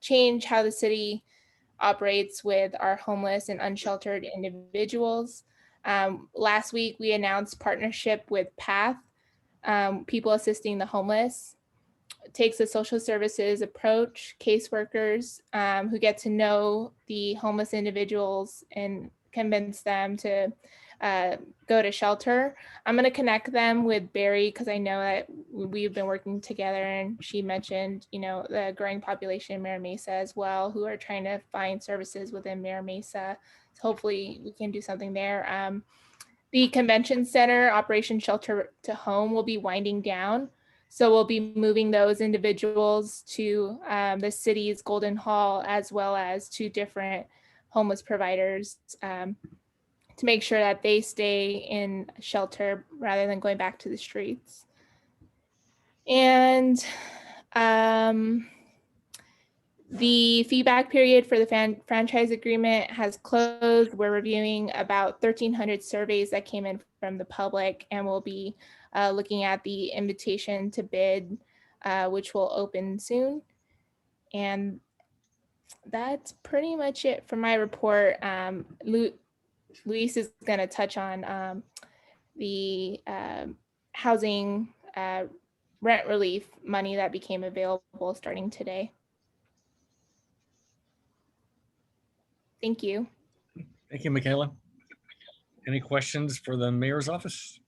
Speaker 11: change how the city operates with our homeless and unsheltered individuals. Last week, we announced partnership with PATH, People Assisting the Homeless. It takes a social services approach, caseworkers who get to know the homeless individuals and convince them to go to shelter. I'm going to connect them with Barry because I know that we've been working together, and she mentioned, you know, the growing population in Mira Mesa as well, who are trying to find services within Mira Mesa. So hopefully we can do something there. The convention center, Operation Shelter to Home, will be winding down. So we'll be moving those individuals to the city's Golden Hall, as well as to different homeless providers, to make sure that they stay in shelter rather than going back to the streets. And the feedback period for the franchise agreement has closed. We're reviewing about 1,300 surveys that came in from the public, and we'll be looking at the invitation to bid, which will open soon. And that's pretty much it for my report. Luis is going to touch on the housing rent relief money that became available starting today. Thank you.
Speaker 1: Thank you, Michaela. Any questions for the mayor's office?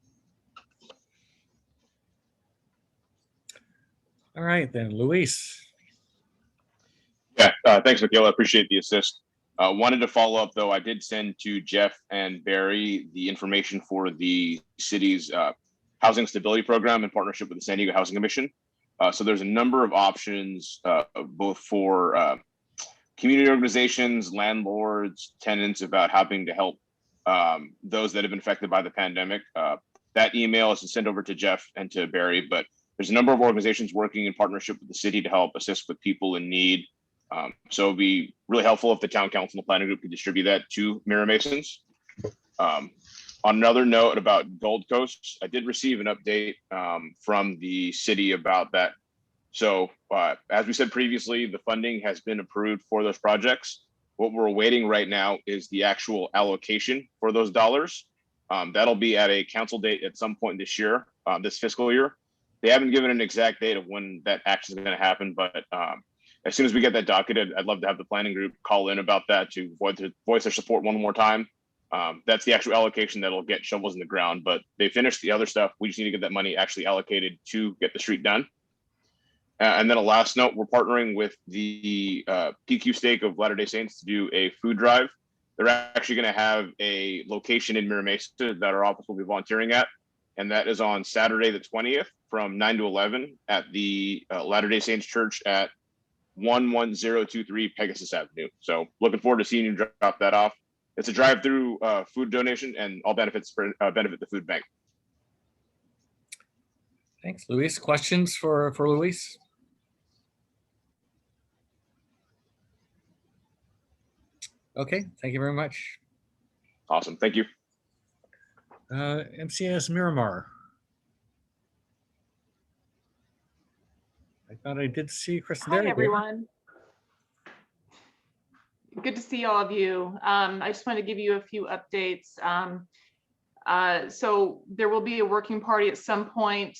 Speaker 1: All right, then, Luis.
Speaker 13: Yeah, thanks, Michaela. I appreciate the assist. Wanted to follow up, though. I did send to Jeff and Barry the information for the city's housing stability program in partnership with the San Diego Housing Commission. So there's a number of options, both for community organizations, landlords, tenants, about helping to help those that have been affected by the pandemic. That email is sent over to Jeff and to Barry, but there's a number of organizations working in partnership with the city to help assist with people in need. So it'd be really helpful if the town council and the planning group could distribute that to Mira Masons. On another note about Gold Coast, I did receive an update from the city about that. So as we said previously, the funding has been approved for those projects. What we're awaiting right now is the actual allocation for those dollars. That'll be at a council date at some point this year, this fiscal year. They haven't given an exact date of when that action is going to happen, but as soon as we get that docketed, I'd love to have the planning group call in about that to voice their support one more time. That's the actual allocation that'll get shovels in the ground, but they finished the other stuff. We just need to get that money actually allocated to get the street done. And then a last note, we're partnering with the PQ Stake of Latter-day Saints to do a food drive. They're actually going to have a location in Mira Mesa that our office will be volunteering at. And that is on Saturday, the 20th from 9 to 11 at the Latter-day Saints Church at 11023 Pegasus Avenue. So looking forward to seeing you drop that off. It's a drive-through food donation, and all benefits benefit the food bank.
Speaker 1: Thanks, Luis. Questions for Luis? Okay, thank you very much.
Speaker 13: Awesome, thank you.
Speaker 1: MCS Miramar. I thought I did see Kristen.
Speaker 22: Hi, everyone. Good to see all of you. I just want to give you a few updates. So there will be a working party at some point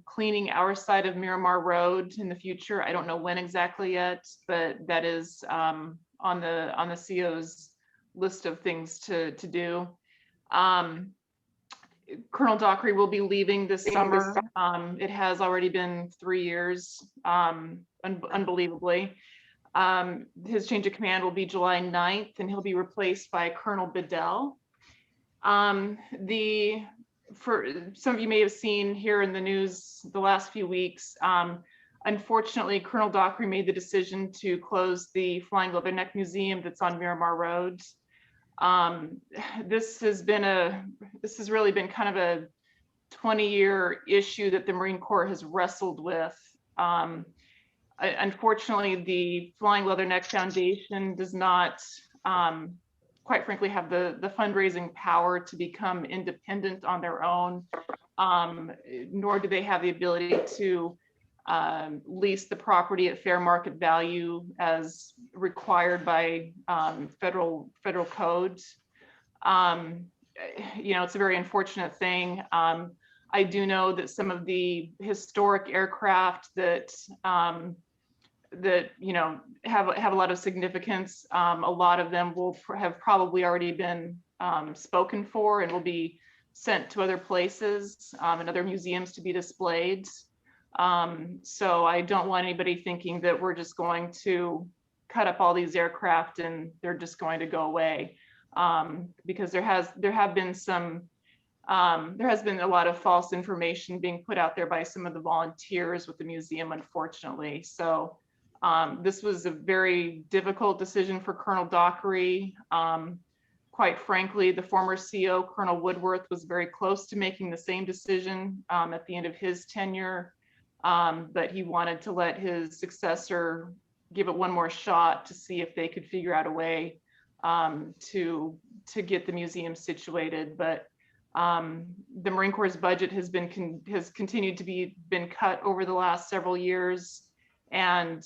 Speaker 22: cleaning our side of Miramar Road in the future. I don't know when exactly yet, but that is on the CO's list of things to do. Colonel Dockery will be leaving this summer. It has already been 3 years, unbelievably. His change of command will be July 9th, and he'll be replaced by Colonel Bedell. For some of you may have seen here in the news the last few weeks, unfortunately, Colonel Dockery made the decision to close the Flying Leatherneck Museum that's on Miramar Road. This has really been kind of a 20-year issue that the Marine Corps has wrestled with. Unfortunately, the Flying Leatherneck Foundation does not, quite frankly, have the fundraising power to become independent on their own, nor do they have the ability to lease the property at fair market value as required by federal codes. It's a very unfortunate thing. I do know that some of the historic aircraft that have a lot of significance, a lot of them will have probably already been spoken for and will be sent to other places and other museums to be displayed. So I don't want anybody thinking that we're just going to cut up all these aircraft and they're just going to go away, because there has been a lot of false information being put out there by some of the volunteers with the museum, unfortunately. So this was a very difficult decision for Colonel Dockery. Quite frankly, the former CEO, Colonel Woodworth, was very close to making the same decision at the end of his tenure, but he wanted to let his successor give it one more shot to see if they could figure out a way to get the museum situated. But the Marine Corps' budget has continued to been cut over the last several years, and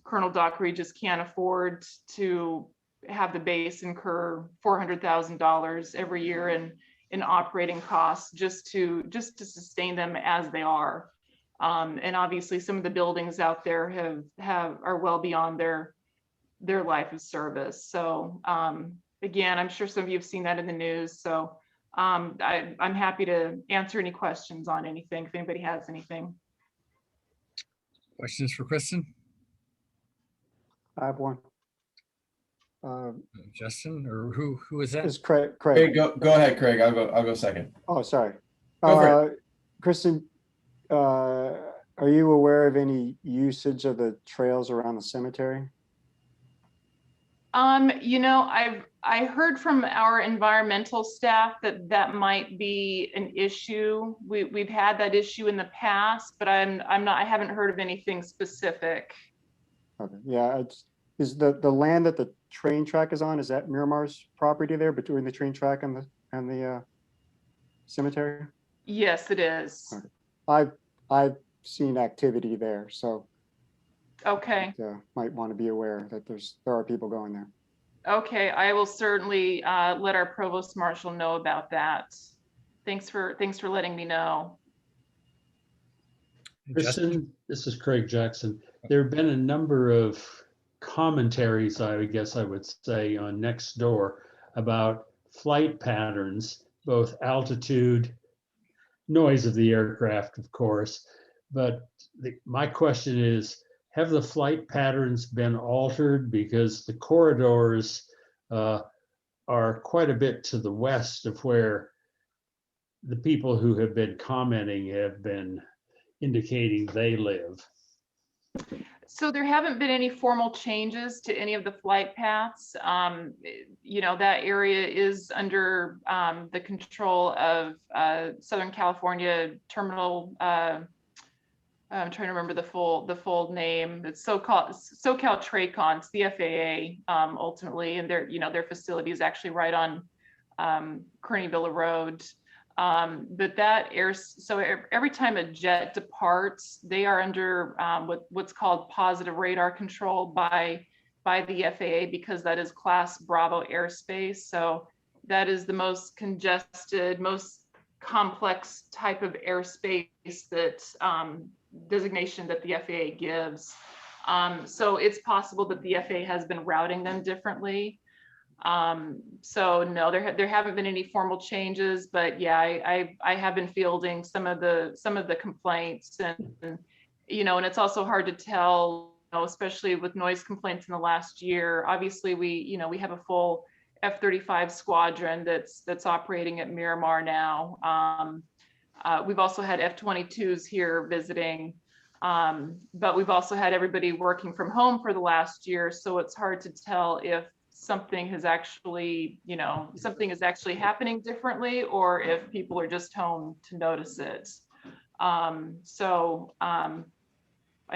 Speaker 22: Colonel Dockery just can't afford to have the base incur $400,000 every year in operating costs just to sustain them as they are. And obviously some of the buildings out there are well beyond their life of service. So again, I'm sure some of you have seen that in the news. So I'm happy to answer any questions on anything if anybody has anything.
Speaker 1: Questions for Kristen?
Speaker 16: I have one.
Speaker 1: Justin, or who is that?
Speaker 16: Is Craig.
Speaker 14: Craig, go ahead, Craig. I'll go second.
Speaker 16: Oh, sorry.
Speaker 14: Go for it.
Speaker 16: Kristen, are you aware of any usage of the trails around the cemetery?
Speaker 22: You know, I heard from our environmental staff that might be an issue. We've had that issue in the past, but I haven't heard of anything specific.
Speaker 16: Okay. Yeah, is the land that the train track is on, is that Miramar's property there between the train track and the cemetery?
Speaker 22: Yes, it is.
Speaker 16: Okay. I've seen activity there, so
Speaker 22: okay.
Speaker 16: Might want to be aware that there are people going there.
Speaker 22: Okay, I will certainly let our provost marshal know about that. Thanks for letting me know.
Speaker 12: Kristen, this is Craig Jackson. There have been a number of commentaries, I guess I would say, on Nextdoor about flight patterns, both altitude, noise of the aircraft, of course. But my question is, have the flight patterns been altered? Because the corridors are quite a bit to the west of where the people who have been commenting have been indicating they live.
Speaker 22: So there haven't been any formal changes to any of the flight paths. You know, that area is under the control of Southern California Terminal. I'm trying to remember the full name. It's SoCal TRACON, it's the FAA ultimately, and their facility is actually right on Kearney Villa Road. But so every time a jet departs, they are under what's called positive radar control by the FAA, because that is Class Bravo airspace. So that is the most congested, most complex type of airspace that designation that the FAA gives. So it's possible that the FAA has been routing them differently. So no, there haven't been any formal changes, but yeah, I have been fielding some of the complaints, and you know, and it's also hard to tell, you know, especially with noise complaints in the last year. Obviously, we have a full F-35 squadron that's operating at Miramar now. We've also had F-22s here visiting, but we've also had everybody working from home for the last year. So it's hard to tell if something is actually happening differently, or if people are just home to notice it. I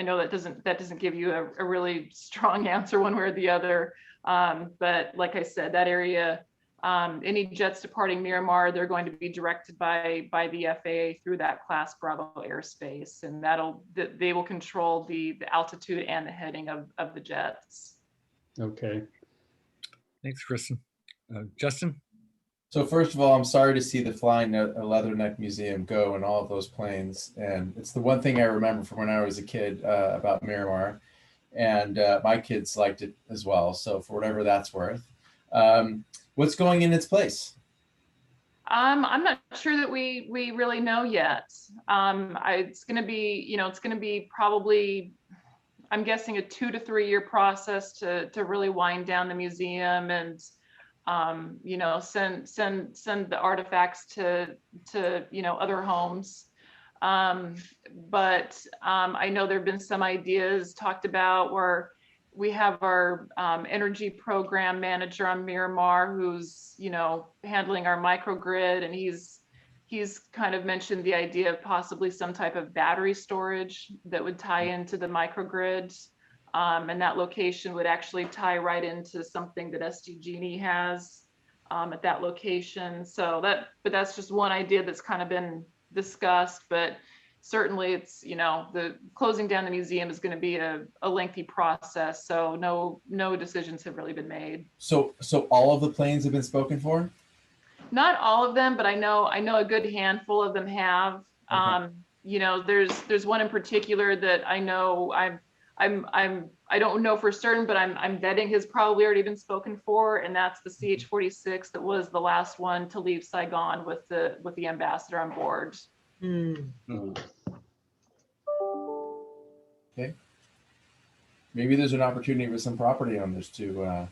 Speaker 22: know that doesn't give you a really strong answer one way or the other. But like I said, that area, any jets departing Miramar, they're going to be directed by the FAA through that Class Bravo airspace, and they will control the altitude and the heading of the jets.
Speaker 12: Okay.
Speaker 1: Thanks, Kristen. Justin?
Speaker 14: So first of all, I'm sorry to see the Flying Leatherneck Museum go and all of those planes. And it's the one thing I remember from when I was a kid about Miramar. And my kids liked it as well. So for whatever that's worth. What's going in its place?
Speaker 22: I'm not sure that we really know yet. It's going to be, it's going to be probably, I'm guessing, a 2 to 3 year process to really wind down the museum and send the artifacts to other homes. But I know there have been some ideas talked about where we have our energy program manager on Miramar who's handling our microgrid, and he's kind of mentioned the idea of possibly some type of battery storage that would tie into the microgrid. And that location would actually tie right into something that SDG&E has at that location. So that's just one idea that's kind of been discussed, but certainly it's, the closing down the museum is going to be a lengthy process. So no decisions have really been made.
Speaker 14: So all of the plans have been spoken for?
Speaker 22: Not all of them, but I know a good handful of them have.
Speaker 14: Okay.
Speaker 22: There's one in particular that I know I don't know for certain, but I'm betting has probably already been spoken for, and that's the CH-46 that was the last one to leave Saigon with the ambassador on board.
Speaker 14: Okay. Maybe there's an opportunity for some property owners to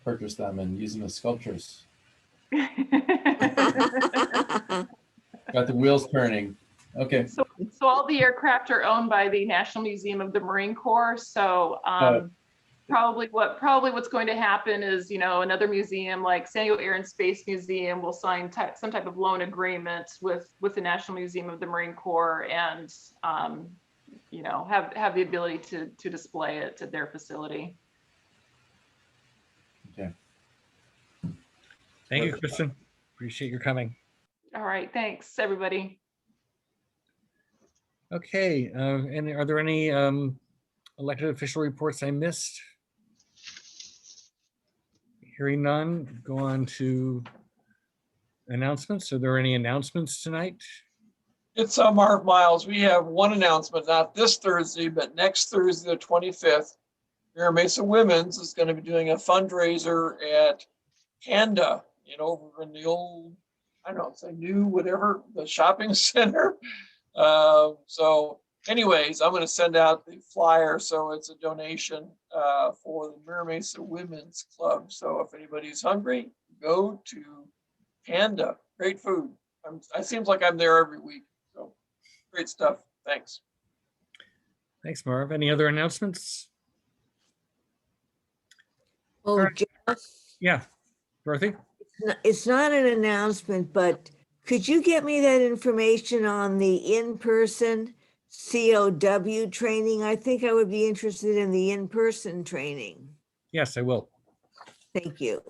Speaker 14: purchase them and use them as sculptures. Got the wheels turning. Okay.
Speaker 22: So all the aircraft are owned by the National Museum of the Marine Corps. So probably what's going to happen is, another museum like San Diego Air and Space Museum will sign some type of loan agreement with the National Museum of the Marine Corps and have the ability to display it at their facility.
Speaker 14: Okay.
Speaker 1: Thank you, Kristen. Appreciate your coming.
Speaker 22: All right, thanks everybody.
Speaker 1: Okay, and are there any elected official reports I missed? Hearing none, go on to announcements. Are there any announcements tonight?
Speaker 6: It's Mark Miles. We have one announcement, not this Thursday, but next Thursday, the 25th. Mira Mesa Women's is going to be doing a fundraiser at Panda, over in the old, I don't know, it's a new whatever, the shopping center. So anyways, I'm going to send out the flyer. So it's a donation for the Mira Mesa Women's Club. So if anybody's hungry, go to Panda. Great food. It seems like I'm there every week. So great stuff. Thanks.
Speaker 1: Thanks, Marv. Any other announcements?
Speaker 9: Oh,
Speaker 1: right.
Speaker 9: Jeff,
Speaker 1: Yeah, Dorothy?
Speaker 9: it's not an announcement, but could you get me that information on the in-person COW training? I think I would be interested in the in-person training.
Speaker 1: Yes, I will.
Speaker 9: Thank you.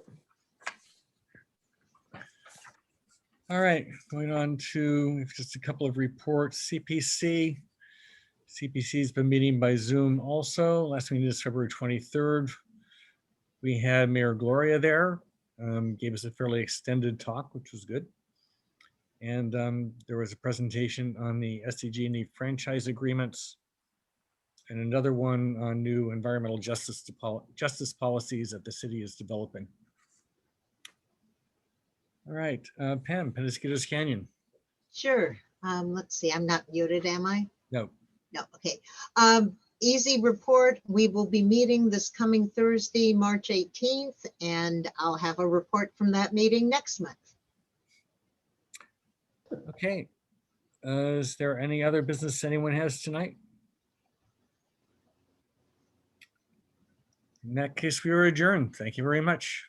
Speaker 1: All right, going on to just a couple of reports. CPC has been meeting by Zoom also. Last meeting is February 23rd. We had Mayor Gloria there, gave us a fairly extended talk, which was good. And there was a presentation on the SDG&E franchise agreements and another one on new environmental justice policies that the city is developing. All right, Pam, Penasquitos Canyon.
Speaker 18: Sure. Let's see, I'm not muted, am I?
Speaker 1: No.
Speaker 18: No, okay. Easy report. We will be meeting this coming Thursday, March 18th, and I'll have a report from that meeting next month.
Speaker 1: Okay. Is there any other business anyone has tonight? In that case, we are adjourned. Thank you very much.